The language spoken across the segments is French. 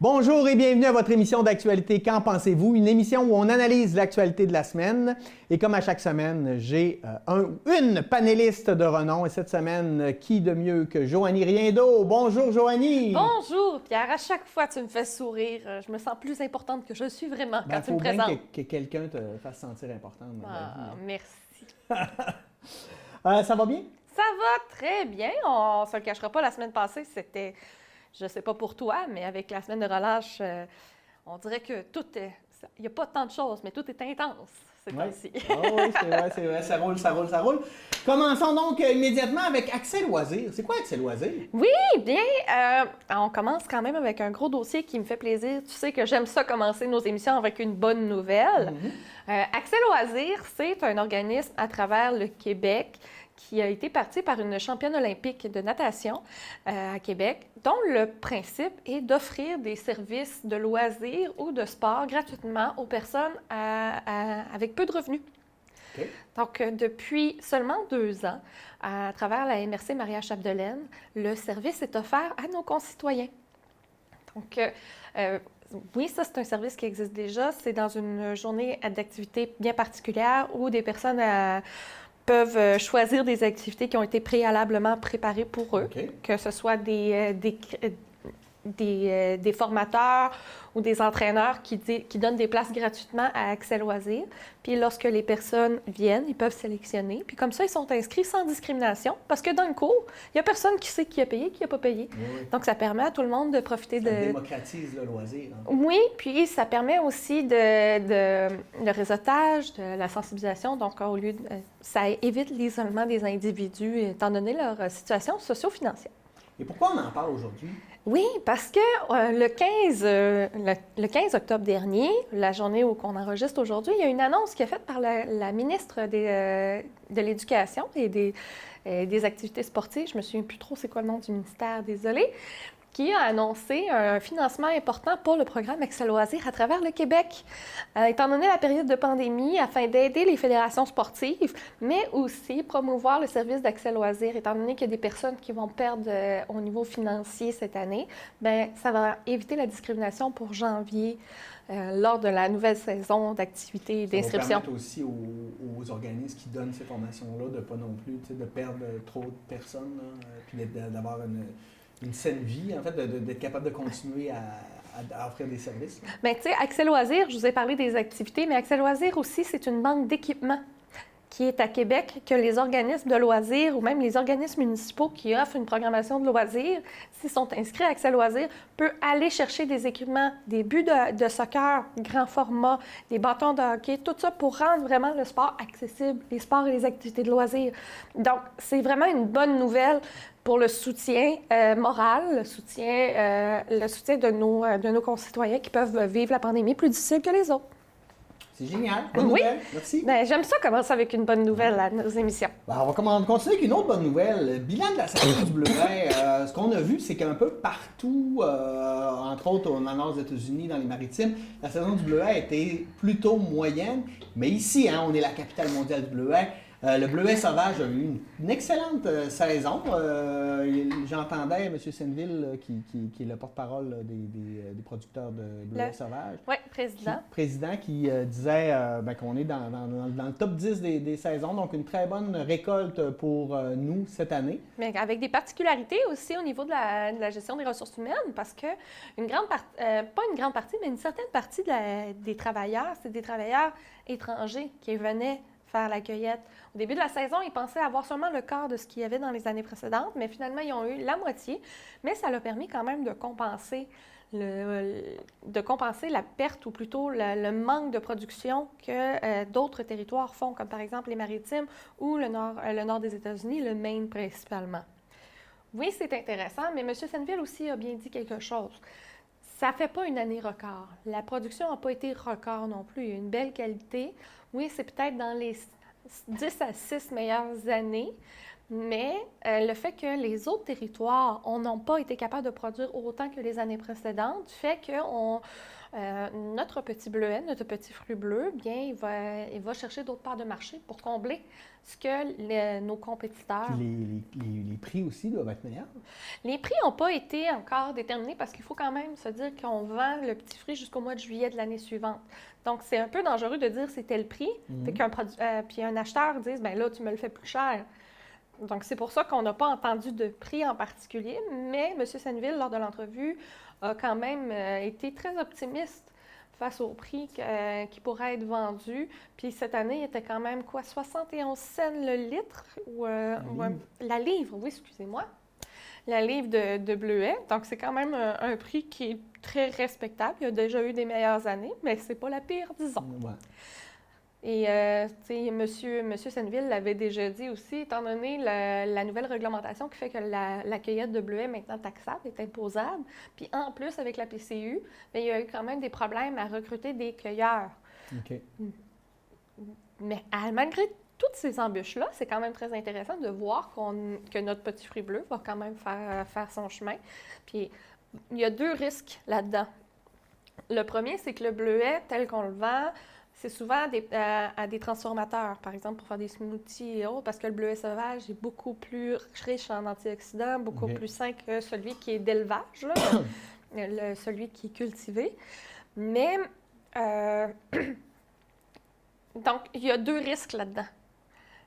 Bonjour et bienvenue à votre émission d'actualité Qu'en pensez-vous? Une émission où on analyse l'actualité de la semaine. Et comme à chaque semaine, j'ai une panéliste de renom. Et cette semaine, qui de mieux que Joanie Riendo? Bonjour Joanie! Bonjour Pierre, à chaque fois tu me fais sourire. Je me sens plus importante que je suis vraiment quand tu me présentes. Il faut bien que quelqu'un te fasse sentir importante dans la vie. Merci. Ça va bien? Ça va très bien. On ne se le cachera pas, la semaine passée, c'était, je ne sais pas pour toi, mais avec la semaine de relâche, on dirait que tout est... Il n'y a pas tant de choses, mais tout est intense ces temps-ci. Oui, c'est vrai, ça roule. Commençons donc immédiatement avec Accès Loisirs. C'est quoi Accès Loisirs? Oui, bien, on commence quand même avec un gros dossier qui me fait plaisir. Tu sais que j'aime ça commencer nos émissions avec une bonne nouvelle. Accès Loisirs, c'est un organisme à travers le Québec qui a été parti par une championne olympique de natation à Québec, dont le principe est d'offrir des services de loisirs ou de sport gratuitement aux personnes avec peu de revenus. Okay. Donc, depuis seulement 2 ans, à travers la MRC Maria-Chapdelaine, le service est offert à nos concitoyens. Donc, oui, ça, c'est un service qui existe déjà. C'est dans une journée d'activité bien particulière où des personnes peuvent choisir des activités qui ont été préalablement préparées pour eux, okay. Que ce soit des formateurs ou des entraîneurs qui donnent des places gratuitement à Accès Loisirs. Puis lorsque les personnes viennent, ils peuvent sélectionner. Puis comme ça, ils sont inscrits sans discrimination parce que dans le cours, il n'y a personne qui sait qui a payé, qui n'a pas payé. Oui. Donc, ça permet à tout le monde de profiter ça démocratise le loisir. Hein? Oui, puis ça permet aussi le réseautage, de la sensibilisation. Donc, au lieu ça évite l'isolement des individus étant donné leur situation socio-financière. Et pourquoi on en parle aujourd'hui? Oui, parce que le 15 octobre dernier, la journée où on enregistre aujourd'hui, il y a une annonce qui est faite par la ministre de l'Éducation et des activités sportives. Je ne me souviens plus trop c'est quoi le nom du ministère, désolée, qui a annoncé un financement important pour le programme Accès Loisirs à travers le Québec. Étant donné la période de pandémie, afin d'aider les fédérations sportives, mais aussi promouvoir le service d'Accès Loisirs, étant donné qu'il y a des personnes qui vont perdre au niveau financier cette année, bien, ça va éviter la discrimination pour janvier lors de la nouvelle saison d'activité et d'inscription. Ça va permettre aussi aux organismes qui donnent ces formations-là de ne pas non plus de perdre trop de personnes, là, puis d'avoir une saine vie, en fait, d'être capable de continuer à offrir des services. Bien, tu sais, Accès Loisirs, je vous ai parlé des activités, mais Accès Loisirs aussi, c'est une banque d'équipement qui est à Québec, que les organismes de loisirs ou même les organismes municipaux qui offrent une programmation de loisirs, s'ils sont inscrits à Accès Loisirs, peuvent aller chercher des équipements, des buts de soccer, grand format, des bâtons de hockey, tout ça pour rendre vraiment le sport accessible, les sports et les activités de loisirs. Donc, c'est vraiment une bonne nouvelle pour le soutien moral, le soutien de nos concitoyens qui peuvent vivre la pandémie plus difficile que les autres. C'est génial. Bonne nouvelle. Merci. Bien, j'aime ça commencer avec une bonne nouvelle à nos émissions. Ben, on va continuer avec une autre bonne nouvelle. Bilan de la saison du bleuet. Ce qu'on a vu, c'est qu'un peu partout, entre autres aux États-Unis, dans les maritimes, la saison du bleuet a été plutôt moyenne. Mais ici, on est la capitale mondiale du bleuet. Le bleuet sauvage a eu une excellente saison. J'entendais M. Senneville, qui est le porte-parole des producteurs de bleuet sauvage. Oui, président. Qui disait qu'on est dans le top 10 des saisons, donc une très bonne récolte pour nous cette année. Mais avec des particularités aussi au niveau de la gestion des ressources humaines, parce que pas une grande partie, mais une certaine partie des travailleurs, c'est des travailleurs étrangers qui venaient faire la cueillette. Au début de la saison, ils pensaient avoir seulement le quart de ce qu'il y avait dans les années précédentes, mais finalement, ils ont eu la moitié. Mais ça leur a permis quand même de compenser la perte, ou plutôt le manque de production que d'autres territoires font, comme par exemple les Maritimes ou le nord des États-Unis, le Maine principalement. Oui, c'est intéressant, mais M. Senneville aussi a bien dit quelque chose. Ça ne fait pas une année record. La production n'a pas été record non plus. Il y a une belle qualité. Oui, c'est peut-être dans les 10 à 6 meilleures années, Mais le fait que les autres territoires n'ont pas été capables de produire autant que les années précédentes fait que notre petit bleuet, notre petit fruit bleu, bien, il va chercher d'autres parts de marché pour combler ce que nos compétiteurs... Puis les prix aussi doivent être meilleurs. Les prix n'ont pas été encore déterminés parce qu'il faut quand même se dire qu'on vend le petit fruit jusqu'au mois de juillet de l'année suivante. Donc, c'est un peu dangereux de dire c'était le prix, puis un acheteur dise, bien là, tu me le fais plus cher. Donc, c'est pour ça qu'on n'a pas entendu de prix en particulier, mais M. Senneville, lors de l'entrevue, a quand même été très optimiste face au prix qui pourrait être vendu. Puis cette année, il était quand même, 71 cents le litre, la livre, oui, excusez-moi, la livre de bleuet. Donc, c'est quand même un prix qui est très respectable. Il y a déjà eu des meilleures années, mais c'est pas la pire, disons. Ouais. Et, tu sais, Monsieur Senneville l'avait déjà dit aussi, étant donné la nouvelle réglementation qui fait que la cueillette de bleuets est maintenant taxable, est imposable, puis en plus, avec la PCU, bien, il y a eu quand même des problèmes à recruter des cueilleurs. OK. Mais malgré toutes ces embûches-là, c'est quand même très intéressant de voir que notre petit fruit bleu va quand même faire son chemin. Puis, il y a 2 risques là-dedans. Le premier, c'est que le bleuet, tel qu'on le vend, c'est souvent à des transformateurs, par exemple, pour faire des smoothies et autres, parce que le bleuet sauvage est beaucoup plus riche en antioxydants, beaucoup plus sain que celui qui est d'élevage, là, celui qui est cultivé. Mais, donc, il y a 2 risques là-dedans.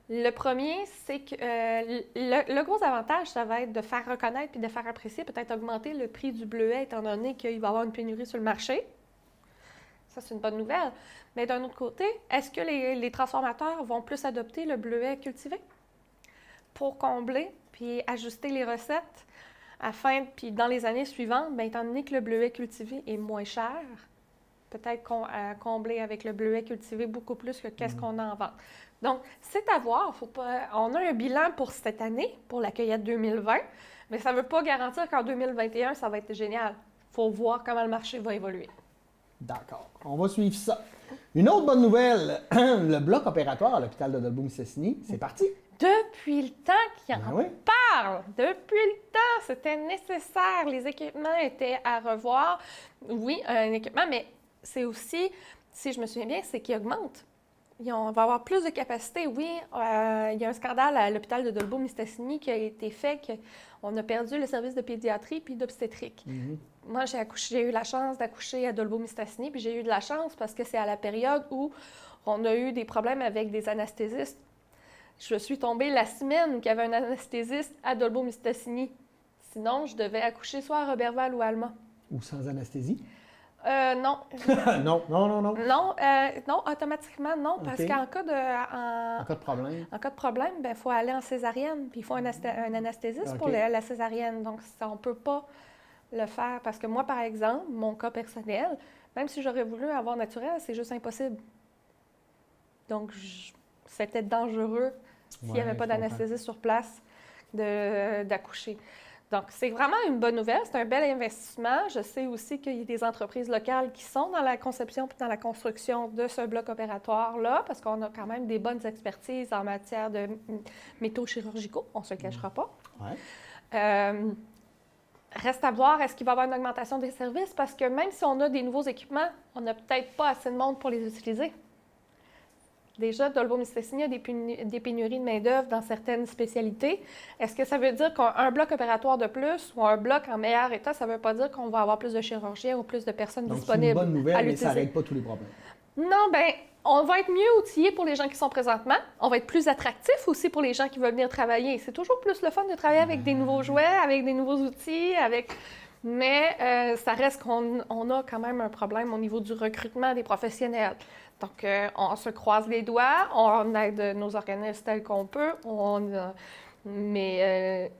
Le premier, c'est que le gros avantage, ça va être de faire reconnaître puis de faire apprécier, peut-être augmenter le prix du bleuet, étant donné qu'il va y avoir une pénurie sur le marché. Ça, c'est une bonne nouvelle. Mais d'un autre côté, est-ce que les transformateurs vont plus adopter le bleuet cultivé pour combler puis ajuster les recettes puis dans les années suivantes, bien, étant donné que le bleuet cultivé est moins cher, peut-être combler avec le bleuet cultivé beaucoup plus que qu'est-ce qu'on a en vente. Donc, c'est à voir. On a un bilan pour cette année, pour la cueillette 2020, mais ça ne veut pas garantir qu'en 2021, ça va être génial. Il faut voir comment le marché va évoluer. D'accord. On va suivre ça. Une autre bonne nouvelle, le bloc opératoire à l'hôpital de Dolbeau-Mistassini, c'est parti. Depuis le temps qu'il en parle, depuis le temps, c'était nécessaire. Les équipements étaient à revoir. Oui, un équipement, mais c'est aussi, si je me souviens bien, c'est qu'il augmente. On va avoir plus de capacité. Oui, il y a un scandale à l'hôpital de Dolbeau-Mistassini qui a été fait qu'on a perdu le service de pédiatrie puis d'obstétrique. Moi, j'ai eu la chance d'accoucher à Dolbeau-Mistassini, puis j'ai eu de la chance parce que c'est à la période où on a eu des problèmes avec des anesthésistes. Je suis tombée la semaine qu'il y avait un anesthésiste à Dolbeau-Mistassini. Sinon, je devais accoucher soit à Roberval ou à Alma. Ou sans anesthésie? Non. Non. Non, automatiquement, non, parce qu'en cas de problème, en cas de problème, il faut aller en césarienne, puis il faut un anesthésiste pour la césarienne. Donc, ça, on ne peut pas le faire, parce que moi, par exemple, mon cas personnel, même si j'aurais voulu avoir naturel, c'est juste impossible. Donc, c'était dangereux s'il n'y avait pas d'anesthésiste sur place d'accoucher. Donc, c'est vraiment une bonne nouvelle. C'est un bel investissement. Je sais aussi qu'il y a des entreprises locales qui sont dans la conception et dans la construction de ce bloc opératoire-là, parce qu'on a quand même des bonnes expertises en matière de métaux chirurgicaux. On ne se le cachera pas. Reste à voir, est-ce qu'il va y avoir une augmentation des services? Parce que même si on a des nouveaux équipements, on n'a peut-être pas assez de monde pour les utiliser. Déjà, Dolbeau-Mistassini a des pénuries de main-d'œuvre dans certaines spécialités. Est-ce que ça veut dire qu'un bloc opératoire de plus ou un bloc en meilleur état, ça ne veut pas dire qu'on va avoir plus de chirurgiens ou plus de personnes disponibles? C'est une bonne nouvelle, mais ça ne règle pas tous les problèmes. Non, bien, on va être mieux outillés pour les gens qui sont présentement. On va être plus attractifs aussi pour les gens qui veulent venir travailler. C'est toujours plus le fun de travailler avec des nouveaux jouets, avec des nouveaux outils, mais ça reste qu'on a quand même un problème au niveau du recrutement des professionnels. Donc, on se croise les doigts, on aide nos organismes tels qu'on peut, mais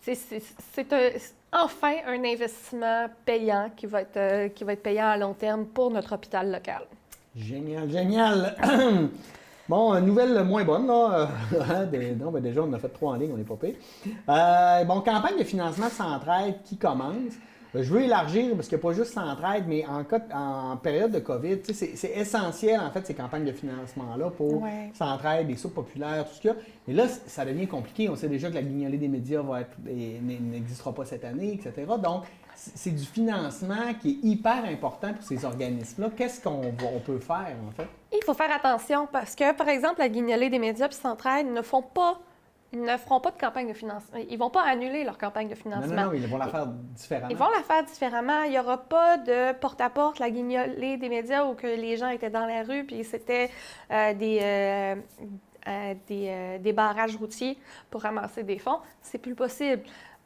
c'est enfin un investissement payant qui va être payant à long terme pour notre hôpital local. Génial! Bon, nouvelle moins bonne, là. Déjà, on en a fait 3 en ligne, on n'est pas pire. Campagne de financement de Centraide qui commence. Je veux élargir parce qu'il n'y a pas juste Centraide, mais en période de COVID, c'est essentiel, en fait, ces campagnes de financement-là pour Centraide, les soupes populaires, tout ce qu'il y a. Mais là, ça devient compliqué. On sait déjà que la guignolée des médias n'existera pas cette année, etc. Donc, c'est du financement qui est hyper important pour ces organismes-là. Qu'est-ce qu'on peut faire, en fait? Il faut faire attention parce que, par exemple, la guignolée des médias puis Centraide ne feront pas de campagne de financement. Ils ne vont pas annuler leur campagne de financement. Non, ils vont la faire différemment. Ils vont la faire différemment. Il n'y aura pas de porte-à-porte, la guignolée des médias où que les gens étaient dans la rue puis c'était des barrages routiers pour ramasser des fonds. C'est plus possible.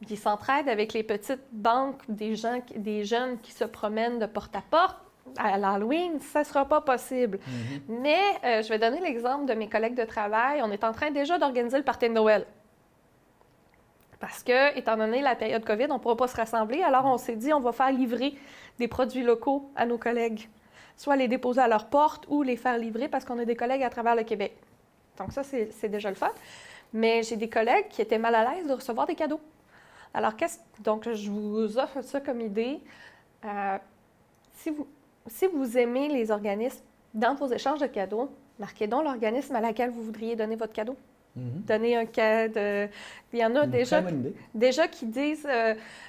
Ils s'entraident avec les petites banques des jeunes qui se promènent de porte-à-porte. À l'Halloween, ça ne sera pas possible. Mais je vais donner l'exemple de mes collègues de travail. On est en train déjà d'organiser le party de Noël. Parce que, étant donné la période COVID, on ne pourra pas se rassembler. Alors, on s'est dit, on va faire livrer des produits locaux à nos collègues. Soit les déposer à leur porte ou les faire livrer parce qu'on a des collègues à travers le Québec. Donc ça, c'est déjà le fun. Mais j'ai des collègues qui étaient mal à l'aise de recevoir des cadeaux. Alors, donc, je vous offre ça comme idée. Si vous aimez les organismes, dans vos échanges de cadeaux, marquez donc l'organisme à laquelle vous voudriez donner votre cadeau. Donner un cadeau. Il y en a déjà qui disent,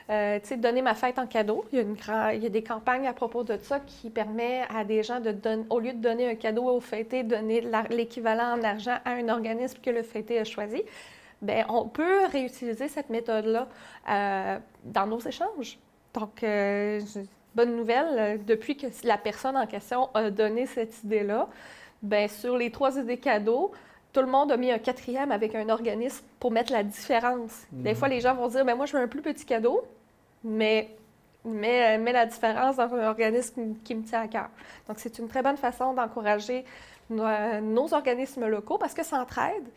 donner ma fête en cadeau. Il y a des campagnes à propos de ça qui permettent à des gens de donner, au lieu de donner un cadeau au fêté, donner l'équivalent en argent à un organisme que le fêté a choisi. Bien, on peut réutiliser cette méthode-là dans nos échanges. Donc, bonne nouvelle, depuis que la personne en question a donné cette idée-là, bien, sur les 3 idées cadeaux, tout le monde a mis un 4e avec un organisme pour mettre la différence. Des fois, les gens vont dire, bien, moi, je veux un plus petit cadeau, mais la différence dans un organisme qui me tient à cœur. Donc, c'est une très bonne façon d'encourager nos organismes locaux parce que Centraide,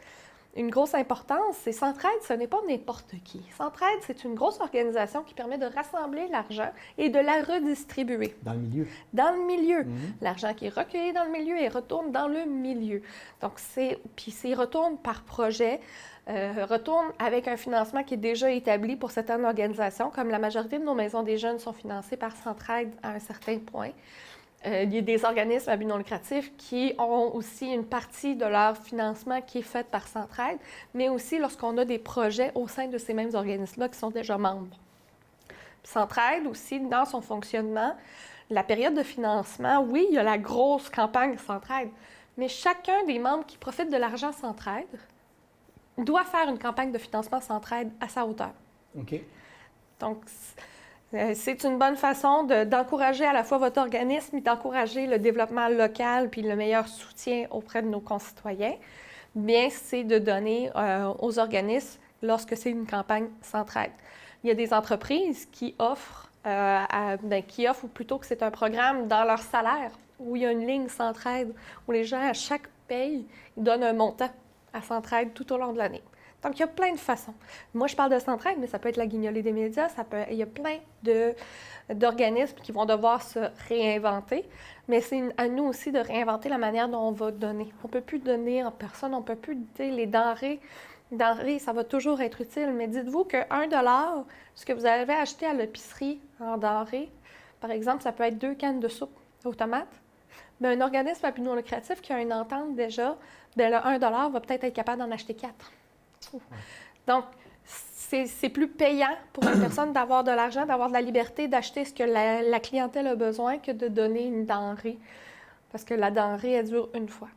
une grosse importance, c'est Centraide, ce n'est pas n'importe qui. Centraide, c'est une grosse organisation qui permet de rassembler l'argent et de la redistribuer. Dans le milieu. Dans le milieu. L'argent qui est recueilli dans le milieu et retourne dans le milieu. Donc, il retourne par projet, retourne avec un financement qui est déjà établi pour certaines organisations, comme la majorité de nos maisons des jeunes sont financées par Centraide à un certain point. Il y a des organismes à but non lucratif qui ont aussi une partie de leur financement qui est faite par Centraide, mais aussi lorsqu'on a des projets au sein de ces mêmes organismes-là qui sont déjà membres. Centraide aussi, dans son fonctionnement, la période de financement, oui, il y a la grosse campagne Centraide, mais chacun des membres qui profitent de l'argent Centraide doit faire une campagne de financement Centraide à sa hauteur. OK. Donc, c'est une bonne façon d'encourager à la fois votre organisme et d'encourager le développement local puis le meilleur soutien auprès de nos concitoyens. Bien, c'est de donner aux organismes lorsque c'est une campagne Centraide. Il y a des entreprises qui offrent, ou plutôt que c'est un programme dans leur salaire, où il y a une ligne Centraide, où les gens, à chaque paye, ils donnent un montant à Centraide tout au long de l'année. Donc, il y a plein de façons. Moi, je parle de Centraide, mais ça peut être la guignolée des médias. Il y a plein d'organismes qui vont devoir se réinventer. Mais c'est à nous aussi de réinventer la manière dont on va donner. On ne peut plus donner en personne, on ne peut plus donner les denrées. Denrées, ça va toujours être utile, mais dites-vous que 1 $, ce que vous avez acheté à l'épicerie en denrées, par exemple, ça peut être 2 cannes de soupe aux tomates. Mais un organisme à but non lucratif qui a une entente déjà, bien, le 1 $ va peut-être être capable d'en acheter 4. Donc, c'est plus payant pour une personne d'avoir de l'argent, d'avoir de la liberté, d'acheter ce que la clientèle a besoin que de donner une denrée. Parce que la denrée, elle dure une fois.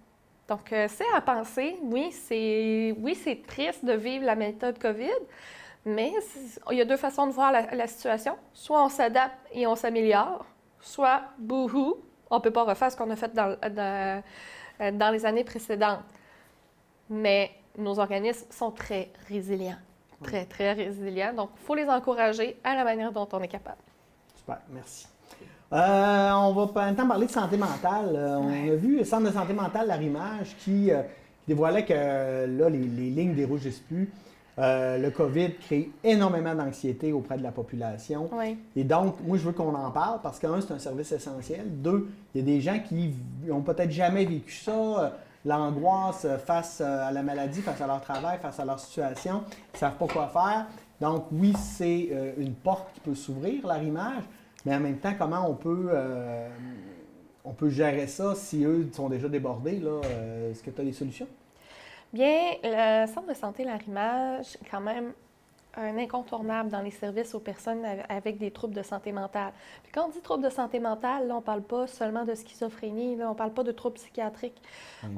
Donc, c'est à penser. Oui, c'est triste de vivre la méthode COVID, mais il y a 2 façons de voir la situation. Soit on s'adapte et on s'améliore, soit bouhou, on ne peut pas refaire ce qu'on a fait dans les années précédentes. Mais nos organismes sont très résilients, très, très résilients. Donc, il faut les encourager à la manière dont on est capable. Super, merci. On va maintenant parler de santé mentale. On a vu le Centre de santé mentale Larimage qui dévoilait que là, les lignes dérougissent plus. Le COVID crée énormément d'anxiété auprès de la population. Oui. Et donc, moi, je veux qu'on en parle parce que, 1, c'est un service essentiel. 2, il y a des gens qui n'ont peut-être jamais vécu ça. L'angoisse face à la maladie, face à leur travail, face à leur situation, ils ne savent pas quoi faire. Donc, oui, c'est une porte qui peut s'ouvrir, l'arrimage, mais en même temps, comment on peut gérer ça si eux sont déjà débordés, là? Est-ce que tu as des solutions? Bien, le centre de santé Larimage est quand même un incontournable dans les services aux personnes avec des troubles de santé mentale. Puis quand on dit troubles de santé mentale, là, on ne parle pas seulement de schizophrénie, là, on ne parle pas de troubles psychiatriques.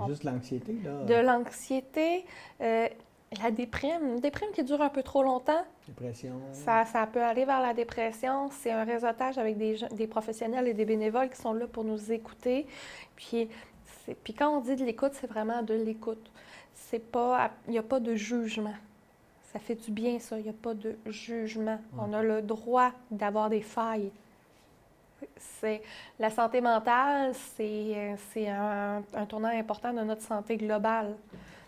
Juste l'anxiété, là? De l'anxiété, la déprime, une déprime qui dure un peu trop longtemps. Dépression. Ça peut aller vers la dépression. C'est un réseautage avec des professionnels et des bénévoles qui sont là pour nous écouter. Puis quand on dit de l'écoute, c'est vraiment de l'écoute. Il n'y a pas de jugement. Ça fait du bien, ça. Il n'y a pas de jugement. Ouais. On a le droit d'avoir des failles. La santé mentale, c'est un tournant important de notre santé globale.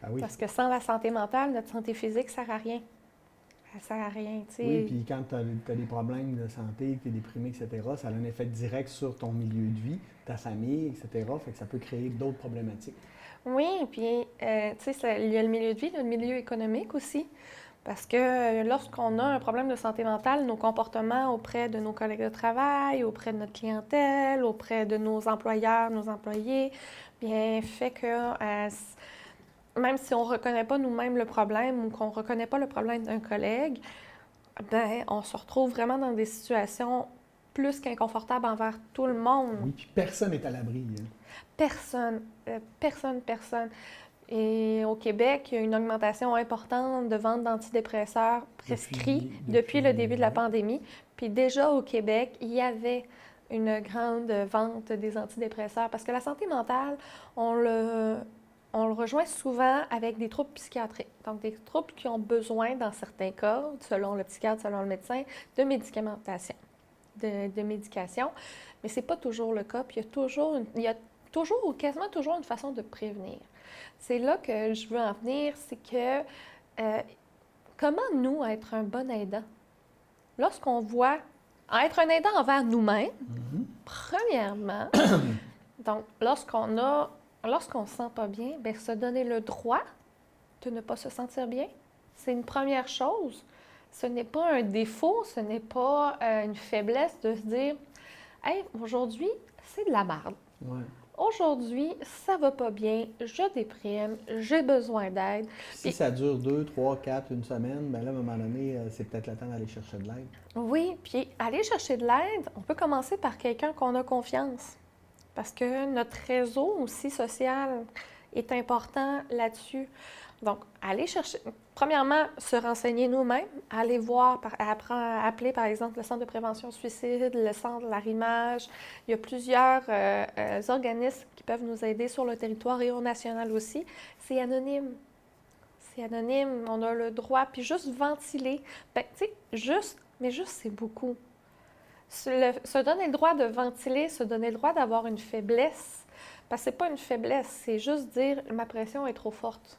Ah oui. Parce que sans la santé mentale, notre santé physique ne sert à rien. Ça ne sert à rien, tu sais. Oui, puis quand tu as des problèmes de santé, que tu es déprimé, etc., ça a un effet direct sur ton milieu de vie, ta famille, etc., fait que ça peut créer d'autres problématiques. Oui, puis, tu sais, il y a le milieu de vie, le milieu économique aussi. Parce que lorsqu'on a un problème de santé mentale, nos comportements auprès de nos collègues de travail, auprès de notre clientèle, auprès de nos employeurs, nos employés, bien, fait que même si on ne reconnaît pas nous-mêmes le problème ou qu'on ne reconnaît pas le problème d'un collègue, bien, on se retrouve vraiment dans des situations plus qu'inconfortables envers tout le monde. Oui, puis personne n'est à l'abri. Hein. Personne. Et au Québec, il y a une augmentation importante de vente d'antidépresseurs prescrits depuis le début de la pandémie. Puis déjà au Québec, il y avait une grande vente des antidépresseurs parce que la santé mentale, on le rejoint souvent avec des troubles psychiatriques. Donc, des troubles qui ont besoin, dans certains cas, selon le psychiatre, selon le médecin, de médicamentation, de médication. Mais ce n'est pas toujours le cas. Puis il y a toujours ou quasiment toujours une façon de prévenir. C'est là que je veux en venir, c'est que comment nous être un bon aidant? Lorsqu'on voit être un aidant envers nous-mêmes, premièrement, donc lorsqu'on ne se sent pas bien, bien, se donner le droit de ne pas se sentir bien, c'est une première chose. Ce n'est pas un défaut, ce n'est pas une faiblesse de se dire « Hey, aujourd'hui, c'est de la merde. Ouais. Aujourd'hui, ça va pas bien, je déprime, j'ai besoin d'aide. » Si ça dure 2, 3, 4, une semaine, bien là, à un moment donné, c'est peut-être le temps d'aller chercher de l'aide. Oui, puis aller chercher de l'aide, on peut commencer par quelqu'un qu'on a confiance. Parce que notre réseau aussi social est important là-dessus. Donc, aller chercher, premièrement, se renseigner nous-mêmes, aller voir, appeler par exemple le Centre de prévention suicide, le Centre de l'arrimage. Il y a plusieurs organismes qui peuvent nous aider sur le territoire et au national aussi. C'est anonyme. C'est anonyme, on a le droit, puis juste ventiler. Bien, tu sais, juste, c'est beaucoup. Se donner le droit de ventiler, se donner le droit d'avoir une faiblesse, parce que c'est pas une faiblesse, c'est juste dire « ma pression est trop forte ».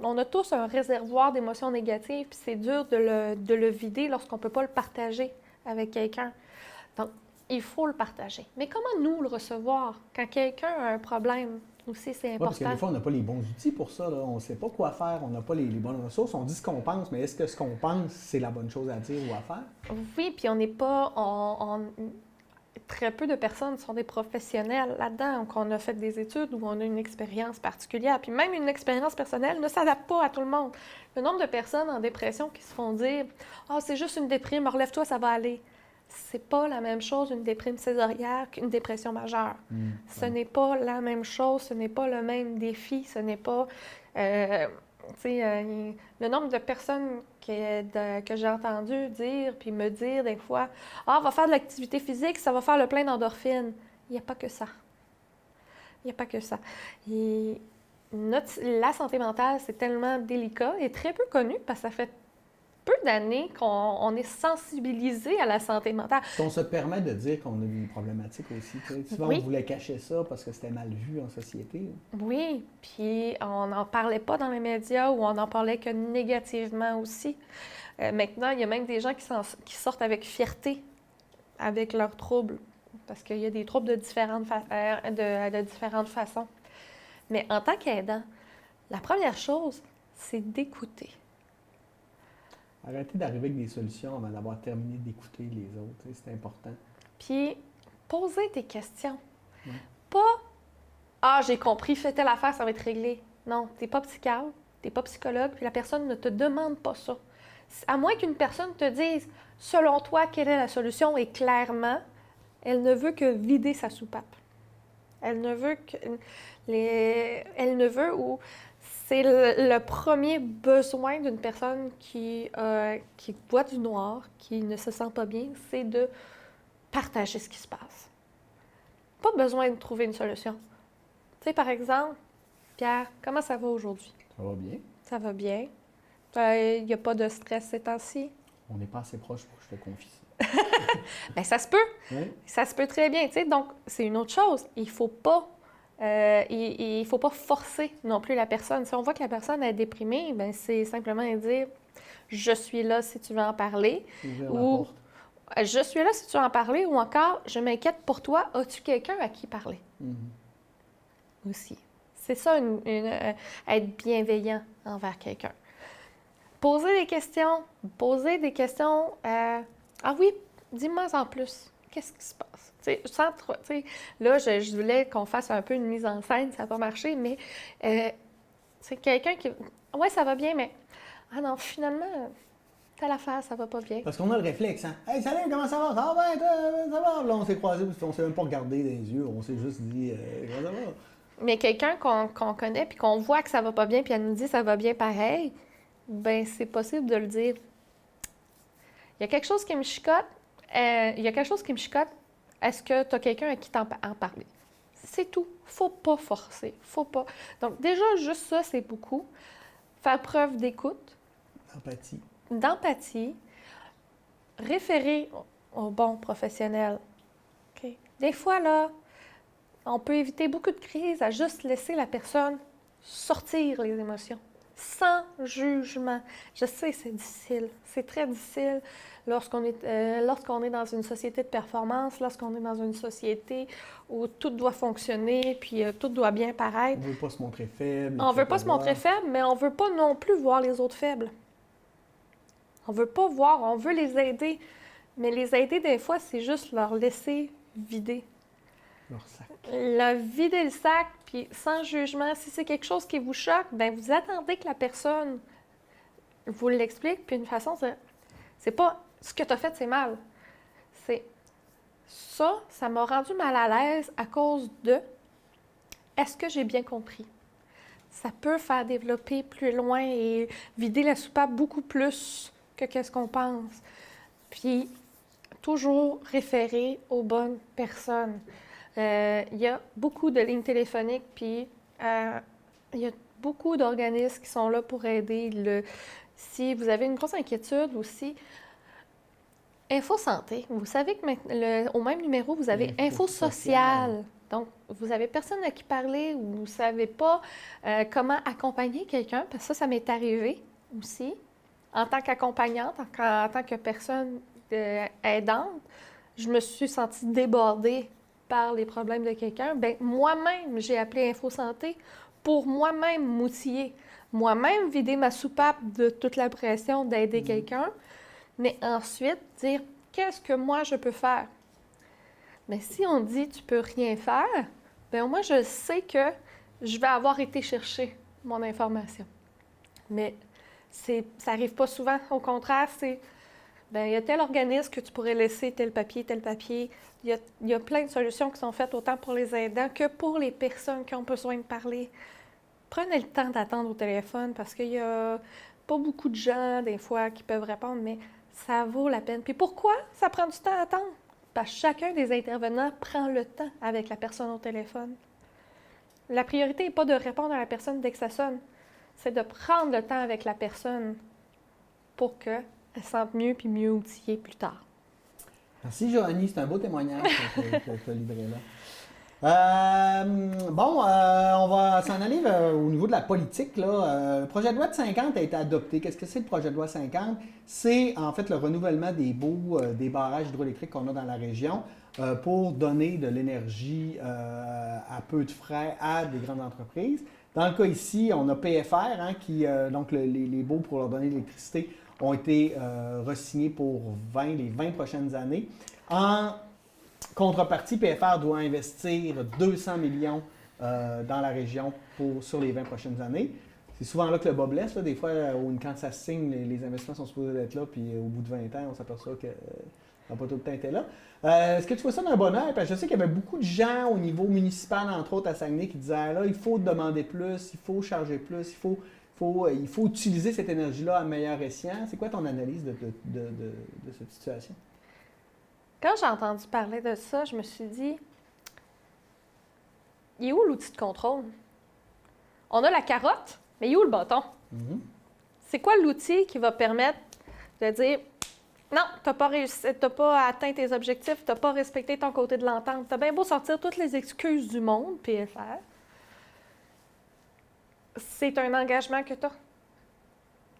On a tous un réservoir d'émotions négatives, puis c'est dur de le vider lorsqu'on ne peut pas le partager avec quelqu'un. Donc, il faut le partager. Mais comment nous le recevoir quand quelqu'un a un problème? Aussi, c'est important. Parce que des fois, on n'a pas les bons outils pour ça. Là. On ne sait pas quoi faire, on n'a pas les bonnes ressources. On dit ce qu'on pense, mais est-ce que ce qu'on pense, c'est la bonne chose à dire ou à faire? Oui, puis on n'est pas... Très peu de personnes sont des professionnels là-dedans, donc on a fait des études où on a une expérience particulière. Puis même une expérience personnelle ne s'adapte pas à tout le monde. Le nombre de personnes en dépression qui se font dire « Ah, c'est juste une déprime, relève-toi, ça va aller ». C'est pas la même chose une déprime césarienne qu'une dépression majeure. Ce n'est pas la même chose, ce n'est pas le même défi, ce n'est pas... le nombre de personnes que j'ai entendu dire, puis me dire des fois « Ah, on va faire de l'activité physique, ça va faire le plein d'endorphines. » Il n'y a pas que ça. Il n'y a pas que ça. Et la santé mentale, c'est tellement délicat et très peu connu parce que ça fait peu d'années qu'on est sensibilisé à la santé mentale. On se permet de dire qu'on a une problématique aussi. Souvent, Oui. on voulait cacher ça parce que c'était mal vu en société. Oui, puis on n'en parlait pas dans les médias ou on n'en parlait que négativement aussi. Maintenant, il y a même des gens qui sortent avec fierté avec leurs troubles, parce qu'il y a des troubles de différentes façons. Mais en tant qu'aidant, la première chose, c'est d'écouter. Arrêtez d'arriver avec des solutions avant d'avoir terminé d'écouter les autres. C'est important. Puis, posez tes questions. Ouais. Pas « Ah, j'ai compris, fais telle affaire, ça va être réglé. » Non, t'es pas psychiatre, t'es pas psychologue, puis la personne ne te demande pas ça. À moins qu'une personne te dise « Selon toi, quelle est la solution? » Et clairement, elle ne veut que vider sa soupape. Elle ne veut que... Elle ne veut ou... C'est le premier besoin d'une personne qui voit du noir, qui ne se sent pas bien, c'est de partager ce qui se passe. Pas besoin de trouver une solution. Tu sais, par exemple, Pierre, comment ça va aujourd'hui? Ça va bien? Ça va bien. Il n'y a pas de stress ces temps-ci? On n'est pas assez proche pour que je te confie ça. Bien, ça se peut. Oui. Ça se peut très bien, tu sais. Donc, c'est une autre chose. Il faut pas forcer non plus la personne. Si on voit que la personne est déprimée, bien, c'est simplement dire « Je suis là si tu veux en parler. » Ouvrir la Ou porte. « Je suis là si tu veux en parler. » Ou encore « Je m'inquiète pour toi. As-tu quelqu'un à qui parler? » Aussi. C'est ça, être bienveillant envers quelqu'un. Poser des questions. Poser des questions. Ah oui, dis-moi en plus. Qu'est-ce qui se passe? Là, je voulais qu'on fasse un peu une mise en scène, ça n'a pas marché, mais c'est quelqu'un qui... Ouais, ça va bien, mais... Ah non, finalement, telle affaire, ça va pas bien. Parce qu'on a le réflexe, hein? Hey, salut, comment ça va? Ça va, ça va? Là, on s'est croisés, on s'est même pas regardé dans les yeux, on s'est juste dit, comment ça va? Mais quelqu'un qu'on connaît, puis qu'on voit que ça va pas bien, puis elle nous dit ça va bien pareil, ben c'est possible de le dire. Il y a quelque chose qui me chicote. Est-ce que tu as quelqu'un à qui en parler? C'est tout. Faut pas forcer. Faut pas. Donc, déjà, juste ça, c'est beaucoup. Faire preuve d'écoute. D'empathie. Référer au bon professionnel. Okay. Des fois, là, on peut éviter beaucoup de crises à juste laisser la personne sortir les émotions, sans jugement. Je sais, c'est difficile. C'est très difficile lorsqu'on est dans une société de performance, lorsqu'on est dans une société où tout doit fonctionner, puis tout doit bien paraître. On ne veut pas se montrer faible. On ne veut pas se montrer faible, mais on ne veut pas non plus voir les autres faibles. On ne veut pas voir, on veut les aider. Mais les aider, des fois, c'est juste leur laisser vider. Leur sac. Leur vider le sac, puis sans jugement. Si c'est quelque chose qui vous choque, bien, vous attendez que la personne vous l'explique, puis une façon, c'est pas ce que tu as fait, c'est mal. C'est ça m'a rendu mal à l'aise à cause de est-ce que j'ai bien compris? Ça peut faire développer plus loin et vider la soupape beaucoup plus que qu'est-ce qu'on pense. Puis, toujours référer aux bonnes personnes. Il y a beaucoup de lignes téléphoniques, puis il y a beaucoup d'organismes qui sont là pour aider. Si vous avez une grosse inquiétude aussi, Info Santé, vous savez que au même numéro, vous avez Info Sociale. Donc, vous n'avez personne à qui parler ou vous ne savez pas comment accompagner quelqu'un, parce que ça m'est arrivé aussi. En tant qu'accompagnante, en tant que personne aidante, je me suis sentie débordée par les problèmes de quelqu'un. Bien, moi-même, j'ai appelé Info Santé pour moi-même m'outiller, moi-même vider ma soupape de toute la pression d'aider quelqu'un, mais ensuite dire qu'est-ce que moi je peux faire. Mais si on dit tu peux rien faire, bien au moins je sais que je vais avoir été chercher mon information. Mais ça n'arrive pas souvent. Au contraire, c'est bien, il y a tel organisme que tu pourrais laisser tel papier, tel papier. Il y a plein de solutions qui sont faites autant pour les aidants que pour les personnes qui ont besoin de parler. Prenez le temps d'attendre au téléphone parce qu'il y a pas beaucoup de gens, des fois, qui peuvent répondre, mais ça vaut la peine. Puis pourquoi ça prend du temps à attendre? Parce que chacun des intervenants prend le temps avec la personne au téléphone. La priorité n'est pas de répondre à la personne dès que ça sonne. C'est de prendre le temps avec la personne pour qu'elle se sente mieux puis mieux outillée plus tard. Merci, Joanie. C'est un beau témoignage que tu as livré là. On va s'en aller au niveau de la politique. Là. Le projet de loi de 50 a été adopté. Qu'est-ce que c'est le projet de loi 50? C'est en fait le renouvellement des baux des barrages hydroélectriques qu'on a dans la région pour donner de l'énergie à peu de frais à des grandes entreprises. Dans le cas ici, on a PFR, donc les baux pour leur donner de l'électricité ont été re-signés pour les 20 prochaines années. En contrepartie, PFR doit investir 200 millions dans la région sur les 20 prochaines années. C'est souvent là que le bas blesse. Là. Des fois, quand ça se signe, les investissements sont supposés être là, puis au bout de 20 ans, on s'aperçoit que ça n'a pas tout le temps été là. Est-ce que tu vois ça d'un bon œil? Parce que je sais qu'il y avait beaucoup de gens au niveau municipal, entre autres à Saguenay, qui disaient là, il faut demander plus, il faut charger plus, il faut utiliser cette énergie-là à meilleur escient. C'est quoi ton analyse de cette situation? Quand j'ai entendu parler de ça, je me suis dit, il est où l'outil de contrôle? On a la carotte, mais il est où le bâton? Mm-hmm. C'est quoi l'outil qui va permettre de dire non, tu n'as pas réussi, tu n'as pas atteint tes objectifs, tu n'as pas respecté ton côté de l'entente. Tu as bien beau sortir toutes les excuses du monde, PFR. C'est un engagement que tu as.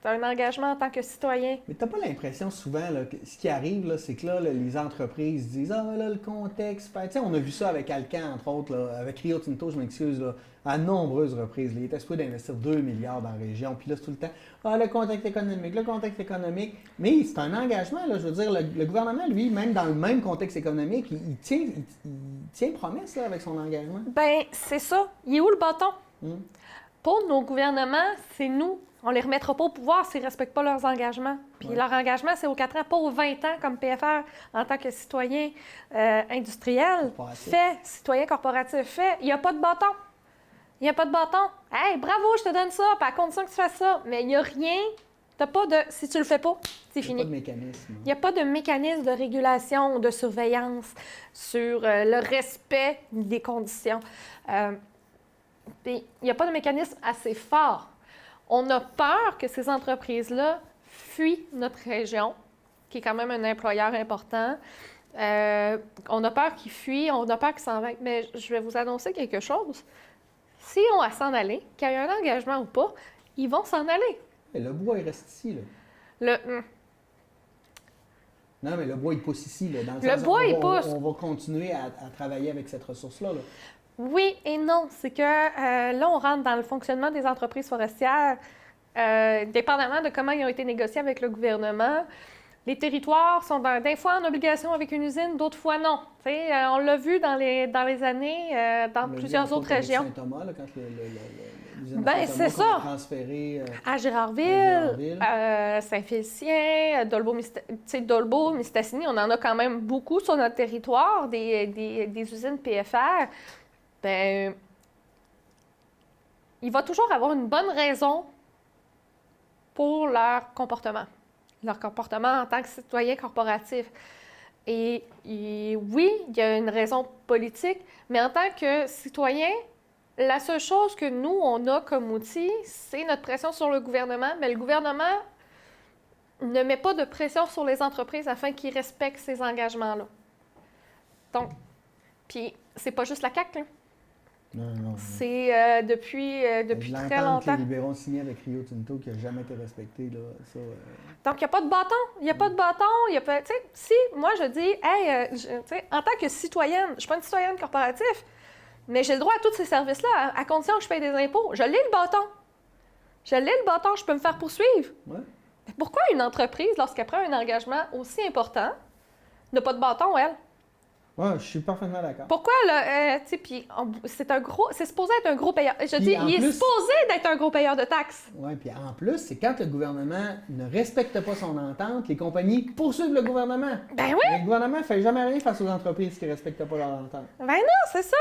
Tu as un engagement en tant que citoyen. Mais tu n'as pas l'impression souvent, là, que ce qui arrive, là, c'est que là, les entreprises disent ah là, le contexte. Tu sais, on a vu ça avec Alcan, entre autres, là, avec Rio Tinto, je m'excuse, là, à nombreuses reprises. Là, il était supposé d'investir 2 milliards dans la région. Puis là, c'est tout le temps le contexte économique. Mais c'est un engagement, là, je veux dire, le gouvernement, lui, même dans le même contexte économique, il tient promesse là, avec son engagement. Ben c'est ça. Il est où le bâton? Hum. Pour nos gouvernements, c'est nous. On ne les remettra pas au pouvoir s'ils ne respectent pas leurs engagements. Puis leur engagement, c'est aux 4 ans, pas aux 20 ans comme PFR en tant que citoyen industriel. Citoyen corporatif fait. Il n'y a pas de bâton. Il n'y a pas de bâton. Hey, bravo, je te donne ça, puis à condition que tu fasses ça. Mais il n'y a rien. T'as pas de. Si tu le fais pas, c'est fini. Il n'y a pas de mécanisme. Il n'y a pas de mécanisme de régulation, de surveillance sur le respect des conditions. Puis il n'y a pas de mécanisme assez fort. On a peur que ces entreprises-là fuient notre région, qui est quand même un employeur important. On a peur qu'ils fuient, on a peur qu'ils s'en vaillent. Mais je vais vous annoncer quelque chose. S'ils ont à s'en aller, qu'il y ait un engagement ou pas, ils vont s'en aller. Mais le bois, il reste ici, là. Non, mais le bois, il pousse ici, là. Dans le bois, il pousse. On va continuer à travailler avec cette ressource-là, là. Oui et non. C'est que là, on rentre dans le fonctionnement des entreprises forestières, dépendamment de comment ils ont été négociés avec le gouvernement. Les territoires sont des fois en obligation avec une usine, d'autres fois non. On l'a vu dans les années dans plusieurs autres régions. Saint-Thomas, là, quand l'usine c'est ça. Transférée à Gérardville, Saint-Félicien, Dolbeau, Mistassini, on en a quand même beaucoup sur notre territoire, des usines PFR. Ben, il va toujours avoir une bonne raison pour leur comportement en tant que citoyen corporatif. Et oui, il y a une raison politique, mais en tant que citoyen, la seule chose que nous, on a comme outil, c'est notre pression sur le gouvernement, mais le gouvernement ne met pas de pression sur les entreprises afin qu'ils respectent ces engagements-là. Donc, puis c'est pas juste la CAQ, là. Non. C'est depuis très longtemps. Que les libéraux ont signé avec Rio Tinto qui n'a jamais été respecté, là, ça... Donc, il n'y a pas de bâton. Il n'y a pas de bâton. Si, moi, je dis, hey, en tant que citoyenne, je ne suis pas une citoyenne corporative, mais j'ai le droit à tous ces services-là, à condition que je paye des impôts. Je l'ai le bâton. Je peux me faire poursuivre. Ouais. Mais pourquoi une entreprise, lorsqu'elle prend un engagement aussi important, n'a pas de bâton, elle? Oui, je suis parfaitement d'accord. Pourquoi, là, c'est supposé être un gros payeur. Je dis, il est supposé d'être un gros payeur de taxes. Oui, puis en plus, c'est quand le gouvernement ne respecte pas son entente, les compagnies poursuivent le gouvernement. Ben oui! Le gouvernement ne fait jamais rien face aux entreprises qui ne respectent pas leur entente. Ben non, c'est ça!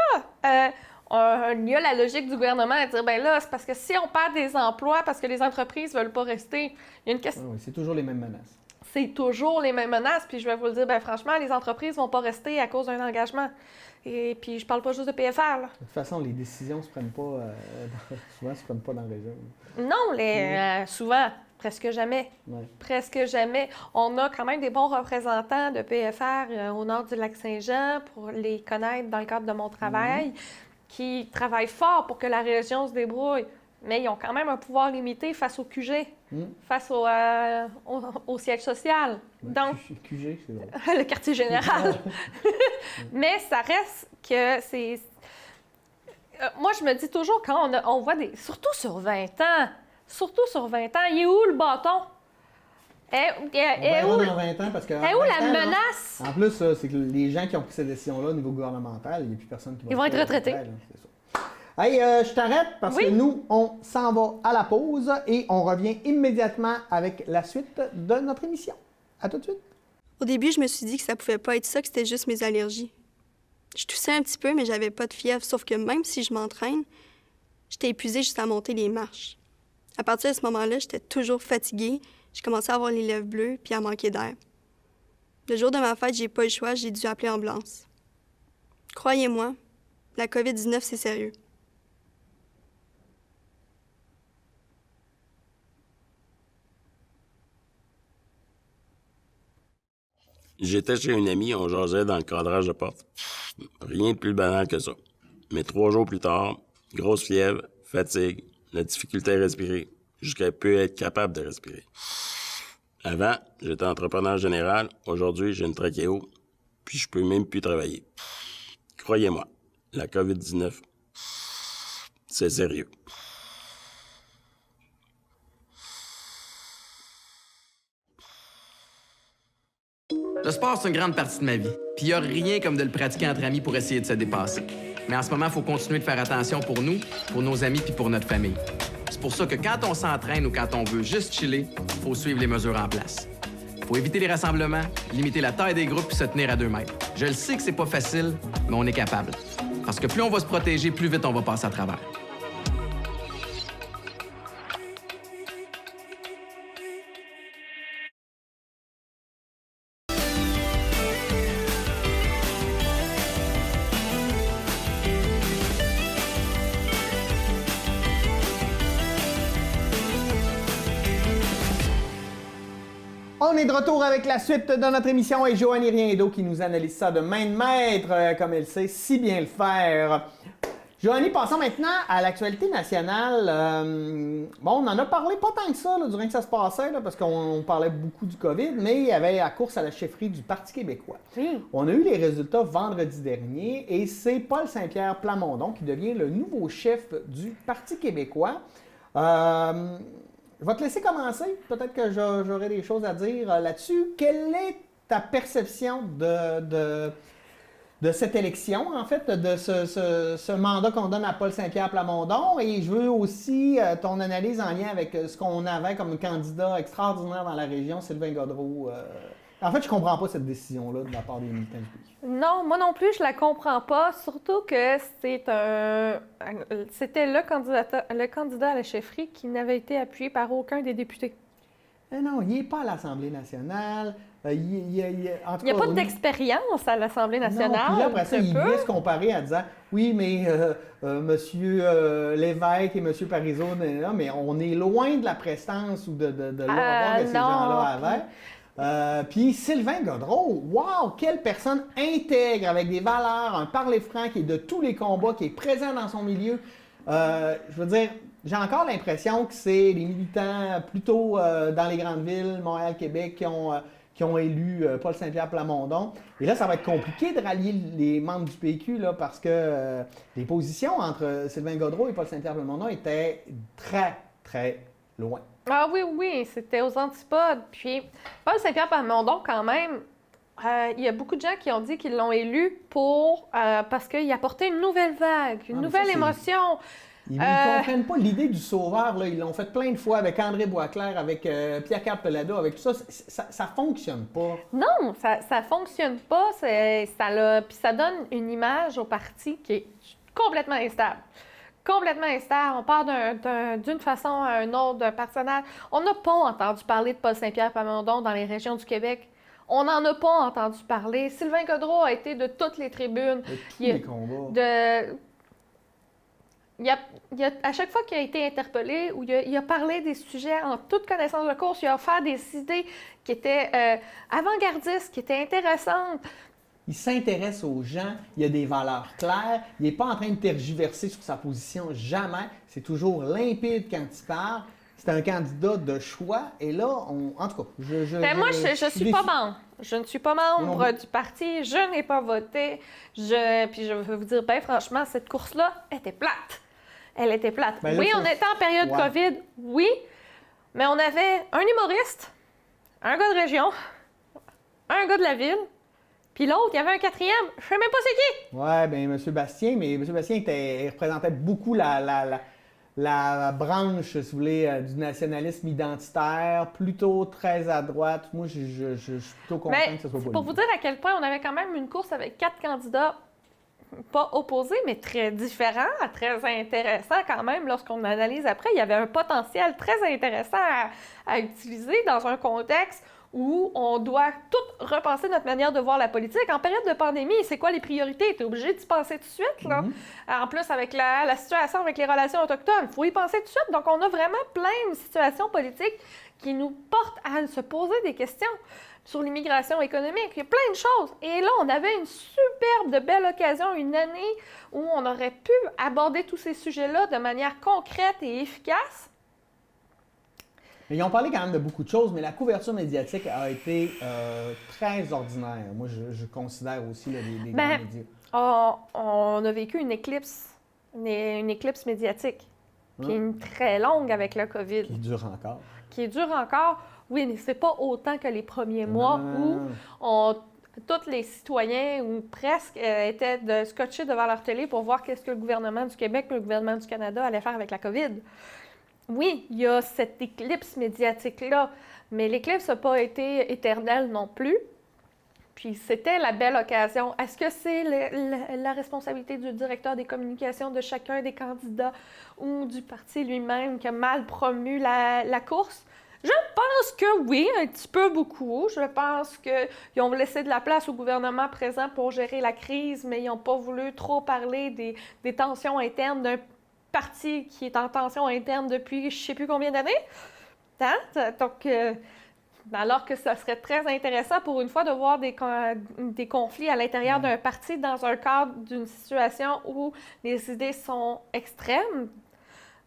Il y a la logique du gouvernement à dire, ben là, c'est parce que si on perd des emplois parce que les entreprises ne veulent pas rester, il y a une question... Oui, c'est toujours les mêmes menaces. C'est toujours les mêmes menaces. Puis je vais vous le dire, ben franchement, les entreprises ne vont pas rester à cause d'un engagement. Et puis je parle pas juste de PFR, là. De toute façon, les décisions se prennent pas... souvent, se prennent pas dans le réseau. Non, souvent, presque jamais. Ouais. Presque jamais. On a quand même des bons représentants de PFR au nord du Lac-Saint-Jean, pour les connaître dans le cadre de mon travail, qui travaillent fort pour que la région se débrouille. Mais ils ont quand même un pouvoir limité face au QG, face au siège social. Ouais, Donc, QG, c'est drôle. le quartier général. Mais ça reste que c'est... moi, je me dis toujours, quand on voit des... Surtout sur 20 ans, il est où le bâton? Et On où, verra dans 20 ans, parce que... et où la menace? En plus, c'est que les gens qui ont pris cette décision-là au niveau gouvernemental, il n'y a plus personne qui va... Ils vont être retraités. C'est ça. Hey, je t'arrête parce que nous, on s'en va à la pause et on revient immédiatement avec la suite de notre émission. À tout de suite. Au début, je me suis dit que ça pouvait pas être ça, que c'était juste mes allergies. Je toussais un petit peu, mais j'avais pas de fièvre, sauf que même si je m'entraîne, j'étais épuisée juste à monter les marches. À partir de ce moment-là, j'étais toujours fatiguée, je commençais à avoir les lèvres bleues puis à manquer d'air. Le jour de ma fête, j'ai pas eu le choix, j'ai dû appeler l'ambulance. Croyez-moi, la COVID-19, c'est sérieux. J'étais chez une amie, on jasait dans le cadrage de porte. Rien de plus banal que ça. Mais 3 jours plus tard, grosse fièvre, fatigue, la difficulté à respirer, jusqu'à peu être capable de respirer. Avant, j'étais entrepreneur général. Aujourd'hui, j'ai une trachéo, puis je peux même plus travailler. Croyez-moi, la COVID-19, c'est sérieux. Le sport, c'est une grande partie de ma vie. Puis il n'y a rien comme de le pratiquer entre amis pour essayer de se dépasser. Mais en ce moment, il faut continuer de faire attention pour nous, pour nos amis puis pour notre famille. C'est pour ça que quand on s'entraîne ou quand on veut juste chiller, il faut suivre les mesures en place. Il faut éviter les rassemblements, limiter la taille des groupes puis se tenir à 2 mètres. Je le sais que c'est pas facile, mais on est capable. Parce que plus on va se protéger, plus vite on va passer à travers. On est de retour avec la suite de notre émission et Joanie Riendo qui nous analyse ça de main de maître, comme elle sait si bien le faire. Joanie, passons maintenant à l'actualité nationale. Bon, on en a parlé pas tant que ça là, durant que ça se passait, là, parce qu'on parlait beaucoup du COVID, mais il y avait la course à la chefferie du Parti québécois. Oui. On a eu les résultats vendredi dernier et c'est Paul Saint-Pierre Plamondon qui devient le nouveau chef du Parti québécois. Je vais te laisser commencer. Peut-être que j'aurai des choses à dire là-dessus. Quelle est ta perception de cette élection, en fait, de ce mandat qu'on donne à Paul Saint-Pierre Plamondon? Et je veux aussi ton analyse en lien avec ce qu'on avait comme candidat extraordinaire dans la région, Sylvain Gaudreault. En fait, je comprends pas cette décision-là de la part des militants du pays. Non, moi non plus, je la comprends pas. Surtout que c'était le candidat à la chefferie qui n'avait été appuyé par aucun des députés. Non, il n'est pas à l'Assemblée nationale. En tout Il n'y a cas, pas d'expérience à l'Assemblée nationale. Non, puis là, après ça, il peut. voulait se comparer en disant oui, mais M. Lévesque et M. Parizeau, mais on est loin de la prestance ou de l'avoir que ces gens-là avaient. Puis Sylvain Gaudreault, wow, quelle personne intègre avec des valeurs, un parler franc qui est de tous les combats, qui est présent dans son milieu. Je veux dire, j'ai encore l'impression que c'est les militants plutôt dans les grandes villes, Montréal, Québec, qui ont élu Paul Saint-Pierre Plamondon. Et là, ça va être compliqué de rallier les membres du PQ là, parce que les positions entre Sylvain Gaudreault et Paul Saint-Pierre Plamondon étaient très, très loin. Ah oui, c'était aux antipodes. Puis Paul Saint-Pierre Plamondon, quand même, il y a beaucoup de gens qui ont dit qu'ils l'ont élu parce qu'il apportait une nouvelle vague, une nouvelle émotion. Ils ne comprennent pas l'idée du sauveur. Là. Ils l'ont fait plein de fois avec André Boisclair, avec Pierre Pelado, avec tout ça. Ça fonctionne pas. Non, ça fonctionne pas. Puis ça donne une image au parti qui est complètement instable. Complètement instable. On part d'une façon à une autre, d'un personnage. On n'a pas entendu parler de Paul Saint-Pierre Plamondon dans les régions du Québec. On n'en a pas entendu parler. Sylvain Gaudreault a été de toutes les tribunes. De tous les combats. À chaque fois qu'il a été interpellé, ou il a parlé des sujets en toute connaissance de cause, il a offert des idées qui étaient avant-gardistes, qui étaient intéressantes. Il s'intéresse aux gens, il a des valeurs claires, il n'est pas en train de tergiverser sur sa position, jamais. C'est toujours limpide quand il parle. C'est un candidat de choix. Et là, en tout cas, moi, je suis pas membre. Je ne suis pas membre du parti. Je n'ai pas voté. Puis je vais vous dire, franchement, cette course-là était plate. Elle était plate. Oui, on était en période COVID. Oui. Mais on avait un humoriste, un gars de région, un gars de la ville, puis l'autre, il y avait un quatrième, je sais même pas c'est qui! Ouais, bien, M. Bastien, mais M. Bastien il représentait beaucoup la branche, si vous voulez, du nationalisme identitaire, plutôt très à droite. Moi, je suis plutôt content Mais que ce soit pas pour lui. vous dire à quel point on avait quand même une course avec 4 candidats, pas opposés, mais très différents, très intéressants quand même. Lorsqu'on analyse après, il y avait un potentiel très intéressant à utiliser dans un contexte où on doit tout repenser notre manière de voir la politique. En période de pandémie, c'est quoi les priorités? Tu es obligé d'y penser tout de suite, là. En plus, avec la situation avec les relations autochtones, il faut y penser tout de suite. Donc, on a vraiment plein de situations politiques qui nous portent à se poser des questions sur l'immigration économique. Il y a plein de choses. Et là, on avait une superbe, de belle occasion, une année où on aurait pu aborder tous ces sujets-là de manière concrète et efficace. Mais ils ont parlé quand même de beaucoup de choses, mais la couverture médiatique a été très ordinaire. Moi, je considère aussi là, les grands médias. On a vécu une éclipse médiatique qui est très longue avec le COVID. Qui dure encore. Qui dure encore, oui, mais c'est pas autant que les premiers mois où tous les citoyens, ou presque, étaient scotchés devant leur télé pour voir qu'est-ce que le gouvernement du Québec et le gouvernement du Canada allaient faire avec la COVID. Oui, il y a cette éclipse médiatique-là, mais l'éclipse n'a pas été éternelle non plus. Puis c'était la belle occasion. Est-ce que c'est la responsabilité du directeur des communications de chacun des candidats ou du parti lui-même qui a mal promu la course? Je pense que oui, un petit peu beaucoup. Je pense qu'ils ont laissé de la place au gouvernement présent pour gérer la crise, mais ils n'ont pas voulu trop parler des tensions internes d'un parti qui est en tension interne depuis je ne sais plus combien d'années. Hein? Donc, alors que ça serait très intéressant pour une fois de voir des conflits à l'intérieur d'un parti dans un cadre d'une situation où les idées sont extrêmes.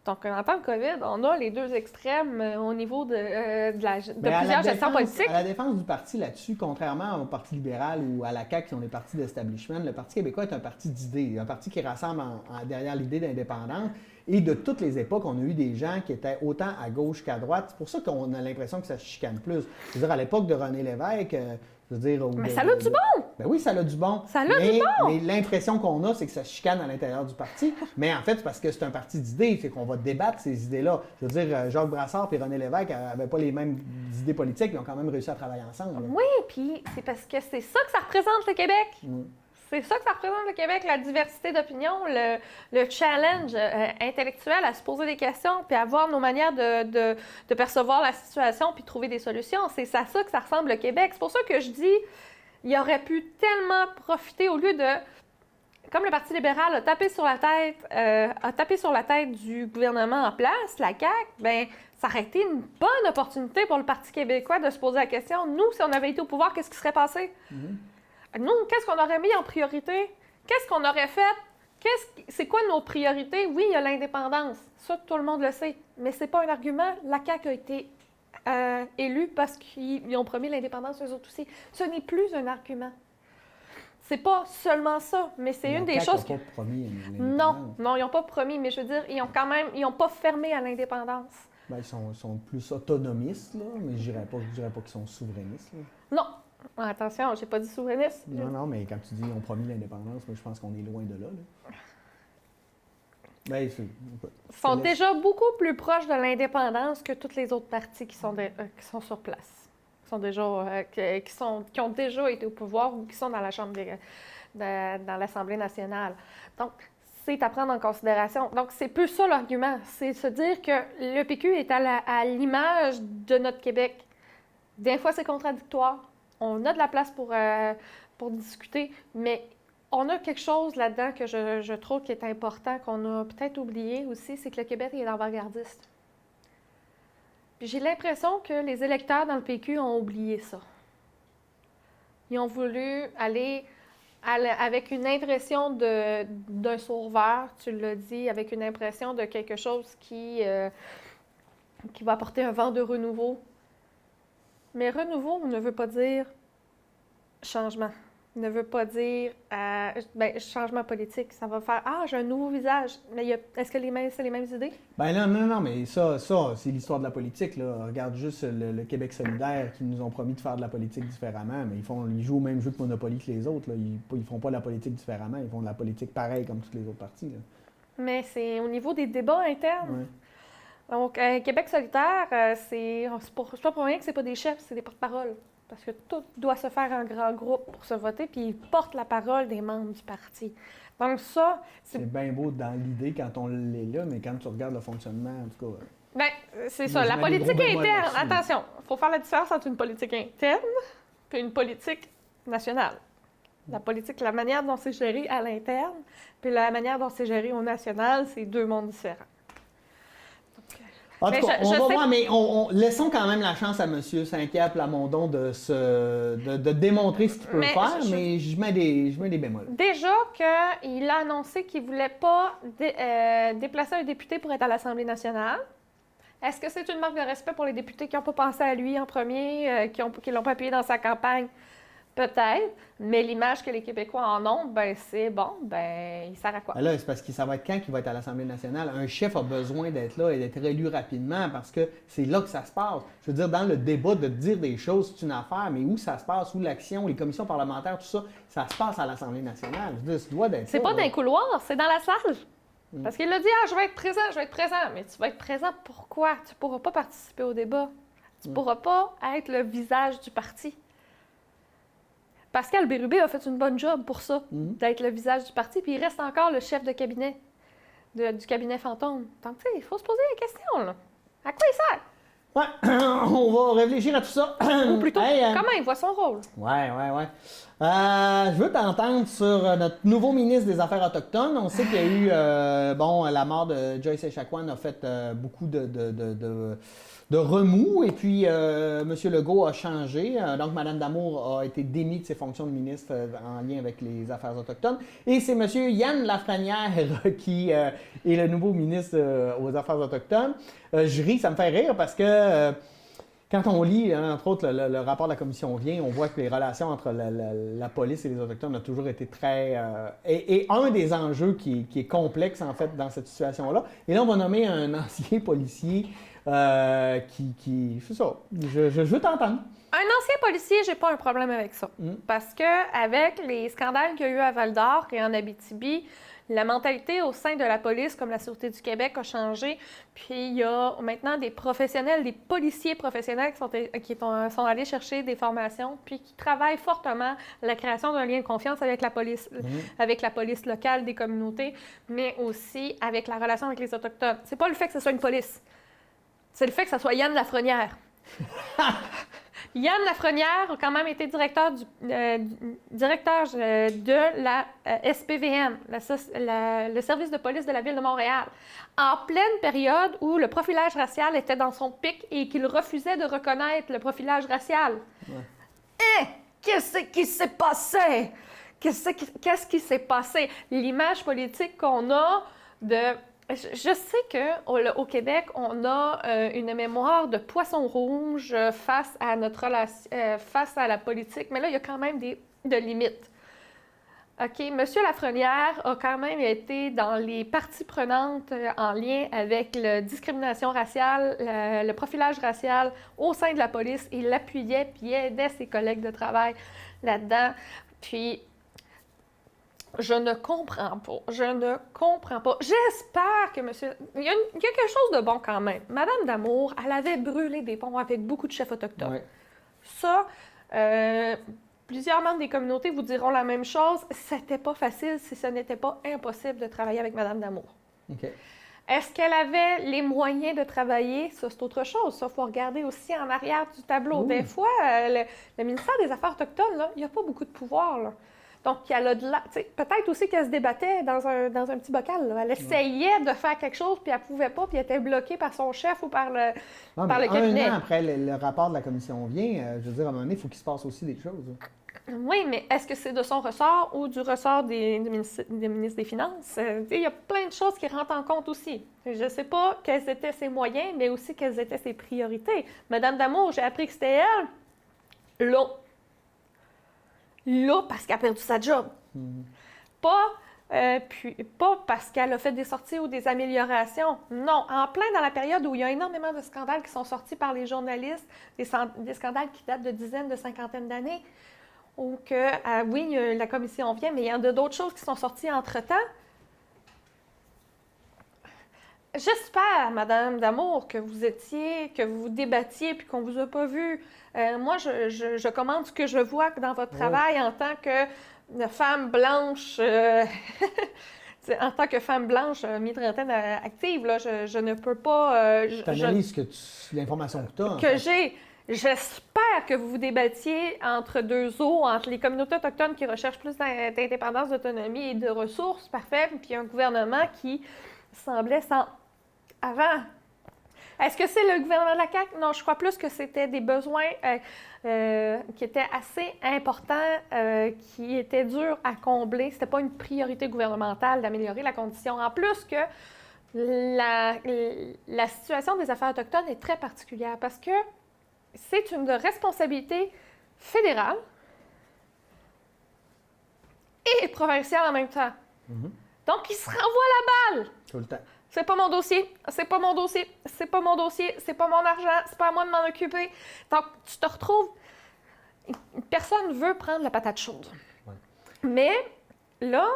Donc, en temps de COVID, on a les deux extrêmes au niveau de plusieurs gestions politiques. À la défense du parti là-dessus, contrairement au Parti libéral ou à la CAQ qui sont des partis d'establishment, le Parti québécois est un parti d'idées, un parti qui rassemble derrière l'idée d'indépendance. Et de toutes les époques, on a eu des gens qui étaient autant à gauche qu'à droite. C'est pour ça qu'on a l'impression que ça se chicane plus. Je veux dire, à l'époque de René Lévesque, mais ça a du bon! Ben oui, ça a du bon. Ça a du bon! Mais l'impression qu'on a, c'est que ça se chicane à l'intérieur du parti. Mais en fait, c'est parce que c'est un parti d'idées, c'est qu'on va débattre ces idées-là. Je veux dire, Jacques Brassard et René Lévesque n'avaient pas les mêmes idées politiques, ils ont quand même réussi à travailler ensemble. Oui, puis c'est parce que c'est ça que ça représente le Québec. C'est ça que ça représente le Québec, la diversité d'opinion, le challenge intellectuel à se poser des questions, puis avoir nos manières de percevoir la situation, puis trouver des solutions. C'est à ça que ça ressemble le Québec. C'est pour ça que je dis, il aurait pu tellement profiter au lieu de, comme le Parti libéral a tapé sur la tête du gouvernement en place, la CAQ, bien, ça aurait été une bonne opportunité pour le Parti québécois de se poser la question, nous, si on avait été au pouvoir, qu'est-ce qui serait passé? Nous, qu'est-ce qu'on aurait mis en priorité? Qu'est-ce qu'on aurait fait? C'est quoi nos priorités? Oui, il y a l'indépendance. Ça, tout le monde le sait. Mais c'est pas un argument. La CAQ a été élue parce qu'ils ont promis l'indépendance eux autres aussi. Ce n'est plus un argument. C'est pas seulement ça, mais c'est une des choses... Ils n'ont pas promis l'indépendance. Non, ils n'ont pas promis, mais je veux dire, ils n'ont pas fermé à l'indépendance. Ben, ils sont plus autonomistes, là, mais je dirais pas qu'ils sont souverainistes. Là. Non. Attention, j'ai pas dit souverainiste. Non, mais quand tu dis qu'ils ont promis l'indépendance, moi, je pense qu'on est loin de là. Ben, ils sont déjà beaucoup plus proches de l'indépendance que tous les autres partis qui sont sur place. Qui ont déjà été au pouvoir ou qui sont dans la Chambre dans l'Assemblée nationale. Donc, c'est à prendre en considération. Donc, c'est peu ça l'argument. C'est se dire que le PQ est à l'image de notre Québec. Des fois, c'est contradictoire. On a de la place pour discuter, mais on a quelque chose là-dedans que je trouve qui est important, qu'on a peut-être oublié aussi, c'est que le Québec est avant-gardiste. Puis j'ai l'impression que les électeurs dans le PQ ont oublié ça. Ils ont voulu aller avec une impression d'un sauveur, tu l'as dit, avec une impression de quelque chose qui va apporter un vent de renouveau. Mais renouveau ne veut pas dire changement. ne veut pas dire changement politique. Ça va faire j'ai un nouveau visage. Mais est-ce que c'est les mêmes idées? Ben non, mais ça c'est l'histoire de la politique, là. Regarde juste le Québec solidaire qui nous ont promis de faire de la politique différemment, mais ils jouent au même jeu de Monopoly que les autres, là. Ils font pas de la politique différemment, ils font de la politique pareille comme toutes les autres partis, là. Mais c'est au niveau des débats internes. Ouais. Donc, Québec solidaire, c'est pas pour rien que c'est pas des chefs, c'est des porte-paroles. Parce que tout doit se faire en grand groupe pour se voter, puis ils portent la parole des membres du parti. Donc ça, c'est bien beau dans l'idée quand on l'est là, mais quand tu regardes le fonctionnement, en tout cas... Bien, c'est ça. La politique interne, attention, il faut faire la différence entre une politique interne et une politique nationale. La politique, la manière dont c'est géré à l'interne, puis la manière dont c'est géré au national, c'est deux mondes différents. En tout cas, on va voir, mais laissons quand même la chance à M. Saint-Pierre Plamondon de démontrer ce qu'il peut faire, mais je mets des bémols. Déjà qu'il a annoncé qu'il ne voulait pas déplacer un député pour être à l'Assemblée nationale. Est-ce que c'est une marque de respect pour les députés qui n'ont pas pensé à lui en premier, qui ne l'ont pas appuyé dans sa campagne? Peut-être, mais l'image que les Québécois en ont, c'est il sert à quoi? Là, c'est parce que ça va être quand qu'il va être à l'Assemblée nationale. Un chef a besoin d'être là et d'être élu rapidement parce que c'est là que ça se passe. Je veux dire, dans le débat, de dire des choses, c'est une affaire, mais où ça se passe, où l'action, les commissions parlementaires, tout ça, ça se passe à l'Assemblée nationale. Je veux dire, ça doit d'être c'est pas dans les couloirs, c'est dans la salle. Parce qu'il a dit, je vais être présent. Mais tu vas être présent pourquoi? Tu ne pourras pas participer au débat. Tu ne pourras pas être le visage du parti. Pascal Bérubé a fait une bonne job pour ça, d'être le visage du parti, puis il reste encore le chef de cabinet, du cabinet fantôme. Donc, tu sais, il faut se poser la question, là. À quoi il sert? Ouais, on va réfléchir à tout ça. Ou plutôt, comment il voit son rôle? Ouais. Je veux t'entendre sur notre nouveau ministre des Affaires autochtones. On sait qu'il y a eu, la mort de Joyce Echaquan a fait beaucoup de remous. Et puis, M. Legault a changé. Donc, Mme Damour a été démise de ses fonctions de ministre en lien avec les Affaires autochtones. Et c'est M. Yann Lafrenière qui est le nouveau ministre aux Affaires autochtones. Je ris, ça me fait rire parce que quand on lit, entre autres, le rapport de la commission vient, on voit que les relations entre la police et les Autochtones ont toujours été très... et un des enjeux qui est complexe, en fait, dans cette situation-là. Et là, on va nommer un ancien policier qui... C'est ça. Je veux t'entendre. Un ancien policier, j'ai pas un problème avec ça. Parce que avec les scandales qu'il y a eu à Val-d'Or et en Abitibi, la mentalité au sein de la police, comme la Sûreté du Québec, a changé. Puis il y a maintenant des professionnels, des policiers professionnels qui sont allés chercher des formations, puis qui travaillent fortement la création d'un lien de confiance avec la police locale des communautés, mais aussi avec la relation avec les Autochtones. C'est pas le fait que ce soit une police, c'est le fait que ce soit Yann Lafrenière. Yann Lafrenière a quand même été directeur de la SPVM, le service de police de la Ville de Montréal, en pleine période où le profilage racial était dans son pic et qu'il refusait de reconnaître le profilage racial. Ouais. Qu'est-ce qui s'est passé? Qu'est-ce qui s'est passé? L'image politique qu'on a de... Je sais qu'au Québec, on a une mémoire de poisson rouge face à notre relation, face à la politique, mais là, il y a quand même de limites. OK, M. Lafrenière a quand même été dans les parties prenantes en lien avec la discrimination raciale, le profilage racial au sein de la police. Il l'appuyait puis il aidait ses collègues de travail là-dedans. Puis, je ne comprends pas. J'espère que monsieur... Il y a quelque chose de bon quand même. Madame Damour, elle avait brûlé des ponts avec beaucoup de chefs autochtones. Ouais. Ça, plusieurs membres des communautés vous diront la même chose. C'était pas facile si ce n'était pas impossible de travailler avec Madame Damour. Okay. Est-ce qu'elle avait les moyens de travailler? Ça, c'est autre chose. Ça, il faut regarder aussi en arrière du tableau. Des fois, le ministère des Affaires autochtones, là, il n'y a pas beaucoup de pouvoir, là. Donc, elle a peut-être aussi qu'elle se débattait dans un petit bocal. Là. Elle essayait de faire quelque chose, puis elle ne pouvait pas, puis elle était bloquée par son chef ou par le cabinet. Un an après le rapport de la commission vient, je veux dire, à un moment donné, il faut qu'il se passe aussi des choses. Oui, mais est-ce que c'est de son ressort ou du ressort des ministres des Finances? Il y a plein de choses qui rentrent en compte aussi. Je ne sais pas quels étaient ses moyens, mais aussi quelles étaient ses priorités. Madame Damour, j'ai appris que c'était elle. L'eau. là parce qu'elle a perdu sa job. Pas parce qu'elle a fait des sorties ou des améliorations. Non, en plein dans la période où il y a énormément de scandales qui sont sortis par les journalistes, des scandales qui datent de dizaines, de cinquantaines d'années, ou que, oui, la commission vient, mais il y en a d'autres choses qui sont sorties entre-temps. J'espère, Madame D'Amour, que vous débattiez puis qu'on ne vous a pas vu. Moi, je commande ce que je vois dans votre travail en tant que femme blanche, en tant que femme blanche mi-trentaine active. Là, je ne peux pas. Tu analyses l'information que tu as. Que j'ai. J'espère que vous vous débattiez entre deux eaux, entre les communautés autochtones qui recherchent plus d'indépendance, d'autonomie et de ressources, parfait, puis un gouvernement qui semblait sans avant. Est-ce que c'est le gouvernement de la CAQ? Non, je crois plus que c'était des besoins qui étaient assez importants, qui étaient durs à combler. C'était pas une priorité gouvernementale d'améliorer la condition. En plus que la situation des affaires autochtones est très particulière parce que c'est une responsabilité fédérale et provinciale en même temps. Donc, il se renvoie la balle. Tout le temps. C'est pas mon dossier, c'est pas mon dossier, c'est pas mon dossier, c'est pas mon argent, c'est pas à moi de m'en occuper. Donc, tu te retrouves... Personne veut prendre la patate chaude. Ouais. Mais là,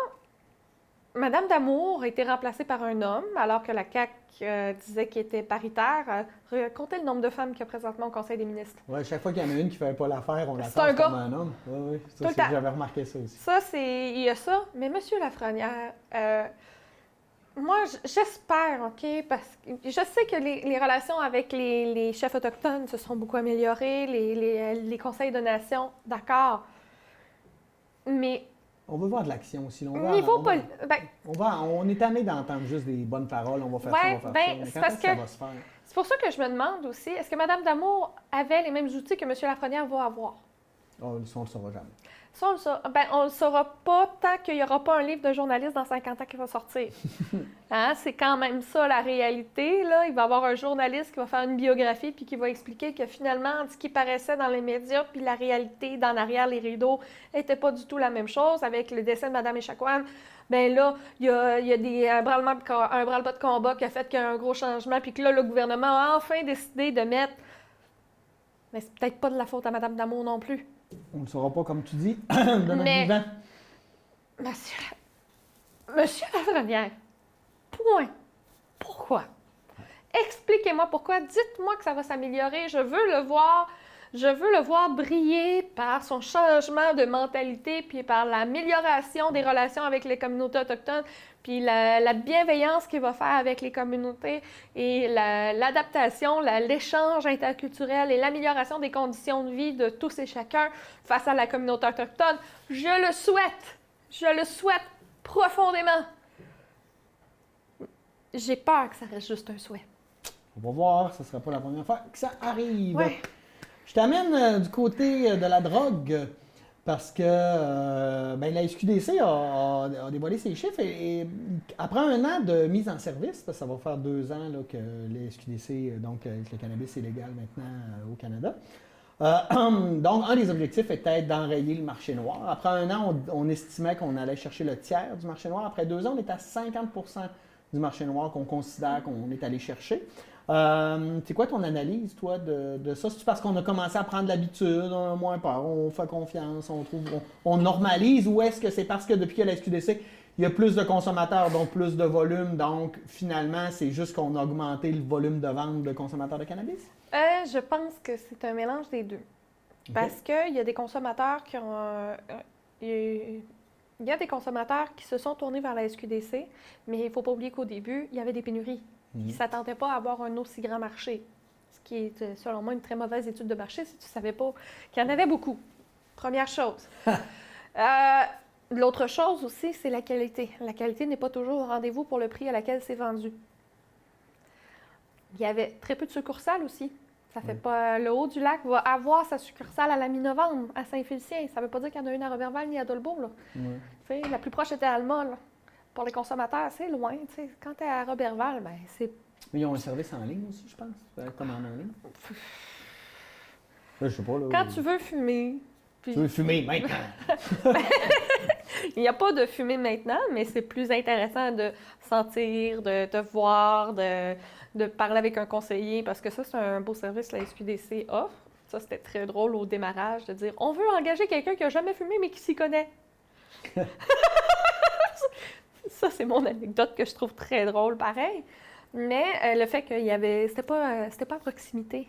Madame D'Amour a été remplacée par un homme, alors que la CAQ disait qu'il était paritaire. Comptez le nombre de femmes qu'il y a présentement au Conseil des ministres. Oui, chaque fois qu'il y en a une qui ne fait pas l'affaire, on la C'est un tasse gars. comme un homme. Oui, Tout le temps. j'avais remarqué ça aussi. Ça, il y a ça. Mais Monsieur Lafrenière, moi, j'espère, OK, parce que je sais que les relations avec les chefs autochtones se sont beaucoup améliorées, les conseils de nation, d'accord. Mais On veut voir de l'action aussi. On est tanné d'entendre juste des bonnes paroles, on va faire ça, on va faire ça. Mais c'est quand parce est-ce que ça que va se faire? c'est pour ça que je me demande aussi, est-ce que Mme D'Amour avait les mêmes outils que M. Lafrenière va avoir? Oh, on ne le saura jamais. Ça, on ne le saura pas tant qu'il n'y aura pas un livre de journaliste dans 50 ans qui va sortir. Hein? C'est quand même ça, la réalité. Là. Il va y avoir un journaliste qui va faire une biographie puis qui va expliquer que finalement, ce qui paraissait dans les médias puis la réalité, dans l'arrière, les rideaux, n'était pas du tout la même chose. Avec le décès de Mme Echaquan, bien là, il y a un branle-bas de combat qui a fait qu'il y a un gros changement puis que là, le gouvernement a enfin décidé de mettre... Mais c'est peut-être pas de la faute à Mme D'Amour non plus. On ne le saura pas, comme tu dis, de notre vivant. Monsieur Lafrenière, point. Pourquoi? Expliquez-moi pourquoi. Dites-moi que ça va s'améliorer. Je veux le voir briller par son changement de mentalité, puis par l'amélioration des relations avec les communautés autochtones, puis la bienveillance qu'il va faire avec les communautés et l'adaptation, l'échange interculturel et l'amélioration des conditions de vie de tous et chacun face à la communauté autochtone. Je le souhaite profondément. J'ai peur que ça reste juste un souhait. On va voir, ce ne sera pas la première fois que ça arrive. Ouais. Je t'amène du côté de la drogue parce que la SQDC a dévoilé ses chiffres et après un an de mise en service, parce que ça va faire 2 ans là, que les SQDC, donc le cannabis est légal maintenant au Canada. Donc, un des objectifs était d'enrayer le marché noir. Après un an, on estimait qu'on allait chercher le tiers du marché noir. Après 2 ans, on est à 50% du marché noir qu'on considère qu'on est allé chercher. C'est quoi ton analyse, toi, de ça? C'est parce qu'on a commencé à prendre l'habitude, on a moins peur, on fait confiance, on normalise, ou est-ce que c'est parce que depuis que la SQDC, il y a plus de consommateurs, donc plus de volume, donc finalement, c'est juste qu'on a augmenté le volume de vente de consommateurs de cannabis? Je pense que c'est un mélange des deux. Okay. Parce qu'il y a des consommateurs qui ont... il y a des consommateurs qui se sont tournés vers la SQDC, mais il ne faut pas oublier qu'au début, il y avait des pénuries. Ils ne s'attendaient pas à avoir un aussi grand marché, ce qui est, selon moi, une très mauvaise étude de marché si tu ne savais pas qu'il y en avait beaucoup. Première chose. L'autre chose aussi, c'est la qualité. La qualité n'est pas toujours au rendez-vous pour le prix à laquelle c'est vendu. Il y avait très peu de succursales aussi. Ça fait pas... Le Haut-du-Lac va avoir sa succursale à la mi-novembre, à Saint-Félicien. Ça ne veut pas dire qu'il y en a une à Roberval ni à Dolbeau. Là. La plus proche était Alma. Là. Pour les consommateurs, c'est loin. T'sais. Quand tu es à Roberval, ben c'est... Mais ils ont un service en ligne aussi, je pense. Comme en ligne. Je sais pas, là. Quand tu veux fumer, Puis, Tu veux fumer maintenant? il n'y a pas de fumée maintenant, mais c'est plus intéressant de sentir, de voir, de parler avec un conseiller, parce que ça, c'est un beau service que la SQDC offre. Ça, c'était très drôle au démarrage de dire « On veut engager quelqu'un qui n'a jamais fumé, mais qui s'y connaît. » Ça, c'est mon anecdote que je trouve très drôle, pareil. Mais le fait qu'il y avait... C'était pas à proximité.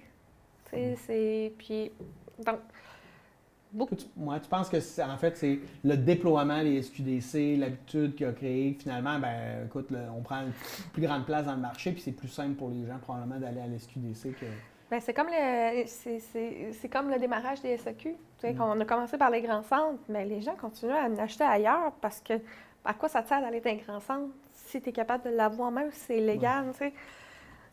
Puis... Donc, Tu penses que en fait, c'est le déploiement des SQDC, l'habitude qu'il a créé, finalement, ben écoute, on prend une plus grande place dans le marché, puis c'est plus simple pour les gens probablement d'aller à l'SQDC que... Bien, c'est comme le démarrage des SAQ. Tu sais, on a commencé par les grands centres, mais les gens continuent à en acheter ailleurs parce que à quoi ça te sert d'aller dans les grands centres si tu es capable de l'avoir, même si c'est légal, tu sais.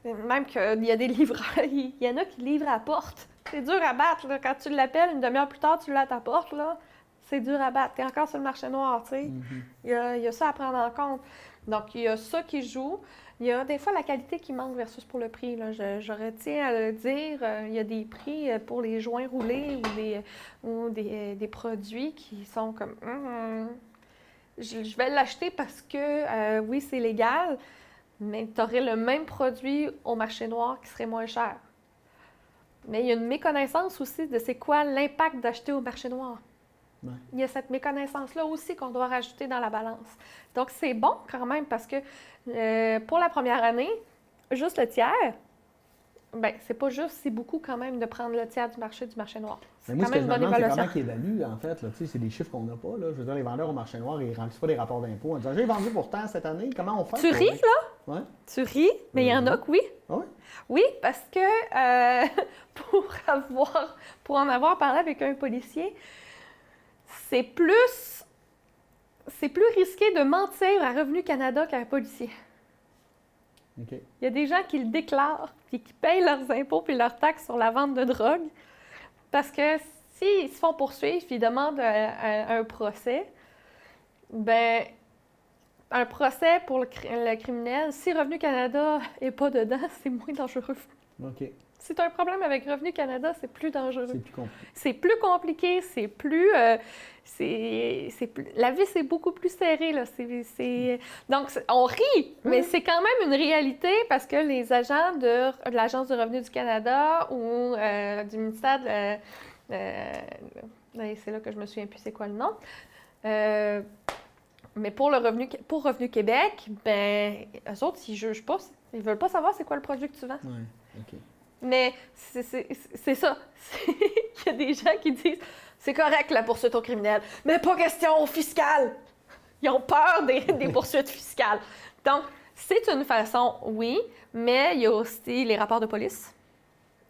Même qu'il y a des livreurs, il y en a qui livrent à la porte. C'est dur à battre, là. Quand tu l'appelles, une demi-heure plus tard, tu l'as à ta porte, là. C'est dur à battre. Tu es encore sur le marché noir, tu sais. Il y a ça à prendre en compte. Donc, il y a ça qui joue. Il y a des fois la qualité qui manque versus pour le prix. Là. Je retiens à le dire, il y a des prix pour les joints roulés ou des produits qui sont comme je vais l'acheter parce que oui, c'est légal, mais tu aurais le même produit au marché noir qui serait moins cher. Mais il y a une méconnaissance aussi de c'est quoi l'impact d'acheter au marché noir. Ouais. Il y a cette méconnaissance-là aussi qu'on doit rajouter dans la balance. Donc, c'est bon quand même parce que pour la première année, juste le tiers, bien, c'est pas juste, c'est beaucoup quand même de prendre le tiers du marché noir. C'est moi, quand ce que même je une me bonne demande, c'est évaluation. comment qu'ils évaluent, en fait. Là, c'est des chiffres qu'on n'a pas. Là. Je veux dire, les vendeurs au marché noir, ils ne remplissent pas des rapports d'impôts en disant « J'ai vendu pourtant cette année, comment on fait? » Tu ris, là? Ouais. Tu ris, mais il y en a que oui. Ah oui? Oui, parce que pour en avoir parlé avec un policier, c'est plus risqué de mentir à Revenu Canada qu'à un policier. OK. Il y a des gens qui le déclarent puis qui payent leurs impôts puis leurs taxes sur la vente de drogue parce que s'ils se font poursuivre puis ils demandent un procès, ben un procès pour le criminel, si Revenu Canada n'est pas dedans, c'est moins dangereux. OK. Si tu as un problème avec Revenu Canada, c'est plus dangereux. C'est plus compliqué. C'est plus compliqué, c'est plus... la vie, c'est beaucoup plus serré, là. Donc, on rit, mais c'est quand même une réalité parce que les agents de l'Agence du revenu du Canada ou du ministère c'est là que je me souviens plus c'est quoi le nom. Mais pour Revenu Québec, ben eux autres, ils jugent pas. Ils veulent pas savoir c'est quoi le produit que tu vends. Oui, OK. Mais c'est ça. Il y a des gens qui disent c'est correct la poursuite au criminel, mais pas question au fiscal. Ils ont peur des poursuites fiscales. Donc, c'est une façon, oui, mais il y a aussi les rapports de police,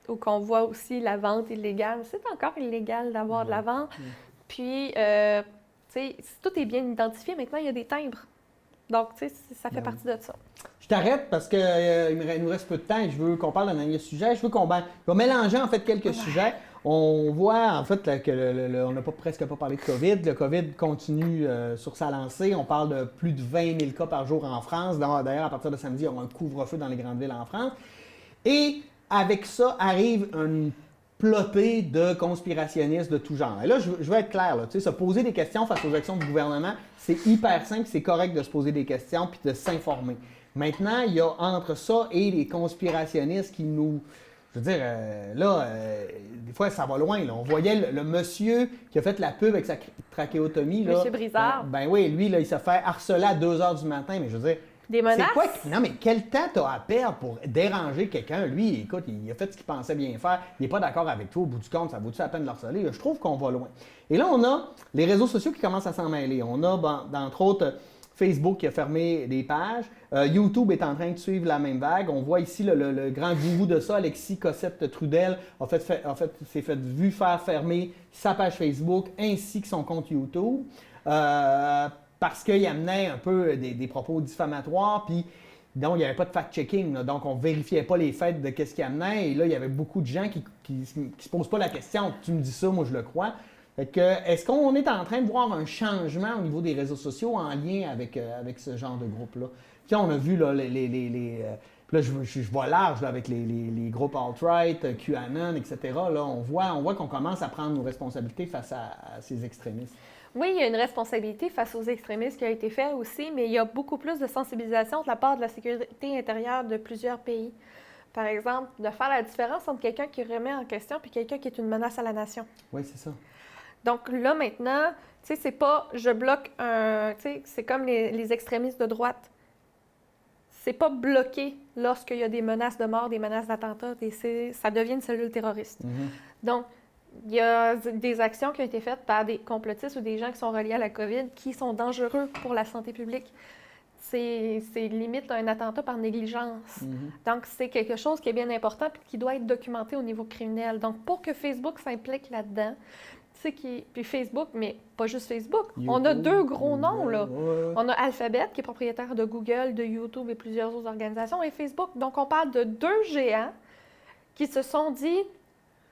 où qu'on voit aussi la vente illégale. C'est encore illégal d'avoir de la vente. Puis, tu sais, si tout est bien identifié, maintenant, il y a des timbres. Donc, tu sais, ça fait partie de ça. Je t'arrête parce qu'il nous reste peu de temps et je veux qu'on parle d'un dernier sujet. Je vais mélanger en fait quelques sujets. On voit en fait là, que on n'a presque pas parlé de COVID. Le COVID continue sur sa lancée. On parle de plus de 20 000 cas par jour en France. D'ailleurs, à partir de samedi, il y aura un couvre-feu dans les grandes villes en France. Et avec ça arrive une plotée de conspirationnistes de tout genre. Et là, je veux être clair, là, se poser des questions face aux actions du gouvernement, c'est hyper simple, c'est correct de se poser des questions puis de s'informer. Maintenant, il y a entre ça et les conspirationnistes qui nous... Je veux dire, des fois, ça va loin. Là. On voyait le monsieur qui a fait la pub avec sa trachéotomie. Là, Monsieur Brizard. Ben oui, lui, là, il s'est fait harceler à 2 h du matin, mais je veux dire... Des menaces? C'est quoi? Non, mais quel temps t'as à perdre pour déranger quelqu'un? Lui, écoute, il a fait ce qu'il pensait bien faire. Il n'est pas d'accord avec toi. Au bout du compte, ça vaut-tu la peine de l'harceler? Je trouve qu'on va loin. Et là, on a les réseaux sociaux qui commencent à s'en mêler. On a, entre autres, Facebook qui a fermé des pages. YouTube est en train de suivre la même vague. On voit ici le grand gourou de ça, Alexis Cossette-Trudel, s'est fait faire fermer sa page Facebook ainsi que son compte YouTube. Parce qu'il amenait un peu des propos diffamatoires, puis donc il n'y avait pas de fact-checking, là, donc on ne vérifiait pas les faits de ce qu'il amenait, et là il y avait beaucoup de gens qui se posent pas la question. Tu me dis ça, moi je le crois. Fait que, est-ce qu'on est en train de voir un changement au niveau des réseaux sociaux en lien avec ce genre de groupe-là? Puis on a vu là, Puis là, je vois large là, avec les groupes alt-right, QAnon, etc. Là, on voit qu'on commence à prendre nos responsabilités face à ces extrémistes. Oui, il y a une responsabilité face aux extrémistes qui a été faite aussi, mais il y a beaucoup plus de sensibilisation de la part de la sécurité intérieure de plusieurs pays. Par exemple, de faire la différence entre quelqu'un qui remet en question et quelqu'un qui est une menace à la nation. Oui, c'est ça. Donc là, maintenant, tu sais, c'est pas je bloque un... Tu sais, c'est comme les extrémistes de droite. C'est pas bloqué lorsqu'il y a des menaces de mort, des menaces d'attentat, ça devient une cellule terroriste. Donc, il y a des actions qui ont été faites par des complotistes ou des gens qui sont reliés à la COVID qui sont dangereux pour la santé publique. C'est limite un attentat par négligence. Donc, c'est quelque chose qui est bien important et qui doit être documenté au niveau criminel. Donc, pour que Facebook s'implique là-dedans, puis Facebook, mais pas juste Facebook, on a deux gros noms, là. On a Alphabet, qui est propriétaire de Google, de YouTube et plusieurs autres organisations, et Facebook. Donc, on parle de deux géants qui se sont dit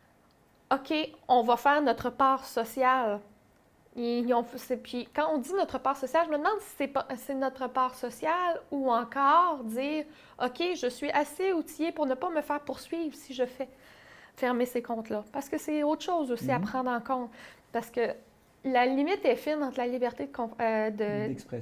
« OK, on va faire notre part sociale. » Puis quand on dit notre part sociale, je me demande si c'est notre part sociale ou encore dire « OK, je suis assez outillé pour ne pas me faire poursuivre si je fais fermer ces comptes-là. » Parce que c'est autre chose aussi à prendre en compte. Parce que la limite est fine entre la liberté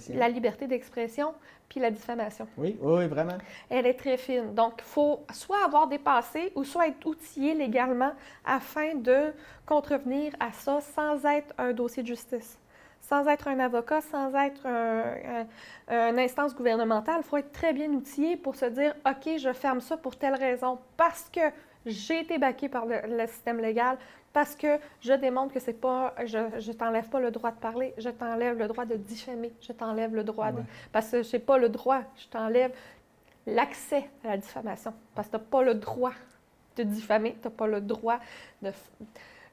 la liberté d'expression puis la diffamation. Oui, oui, vraiment. Elle est très fine. Donc, il faut soit avoir dépassé ou soit être outillé légalement afin de contrevenir à ça sans être un dossier de justice. Sans être un avocat, sans être une instance gouvernementale, il faut être très bien outillé pour se dire « OK, je ferme ça pour telle raison parce que j'ai été baqué par le système légal, parce que je démontre que c'est pas, je t'enlève pas le droit de parler, je t'enlève le droit de diffamer, je t'enlève le droit de... Parce que j'ai pas le droit, je t'enlève l'accès à la diffamation. Parce que t'as pas le droit de diffamer, t'as pas le droit de...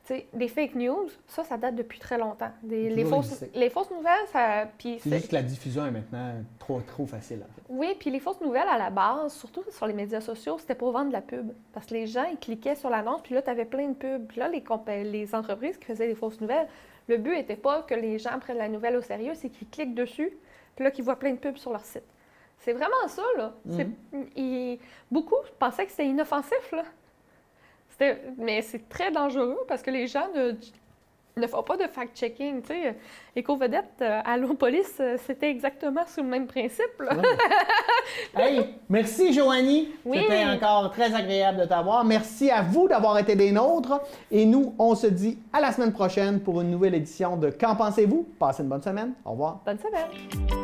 Tu sais, des fake news, ça date depuis très longtemps. Les fausses nouvelles, ça... C'est juste que la diffusion est maintenant trop facile, en fait. Oui, puis les fausses nouvelles, à la base, surtout sur les médias sociaux, c'était pour vendre de la pub. Parce que les gens, ils cliquaient sur l'annonce, puis là, tu avais plein de pubs. Puis là, les entreprises qui faisaient des fausses nouvelles, le but n'était pas que les gens prennent la nouvelle au sérieux, c'est qu'ils cliquent dessus, puis là, qu'ils voient plein de pubs sur leur site. C'est vraiment ça, là. Beaucoup pensaient que c'était inoffensif, là. Mais c'est très dangereux parce que les gens ne font pas de fact-checking. Tu sais, Éco-Vedette, Allo Police, c'était exactement sous le même principe. Là. Ouais. Hey, merci Joanie. Oui. C'était encore très agréable de t'avoir. Merci à vous d'avoir été des nôtres. Et nous, on se dit à la semaine prochaine pour une nouvelle édition de Qu'en pensez-vous? Passez une bonne semaine. Au revoir. Bonne semaine.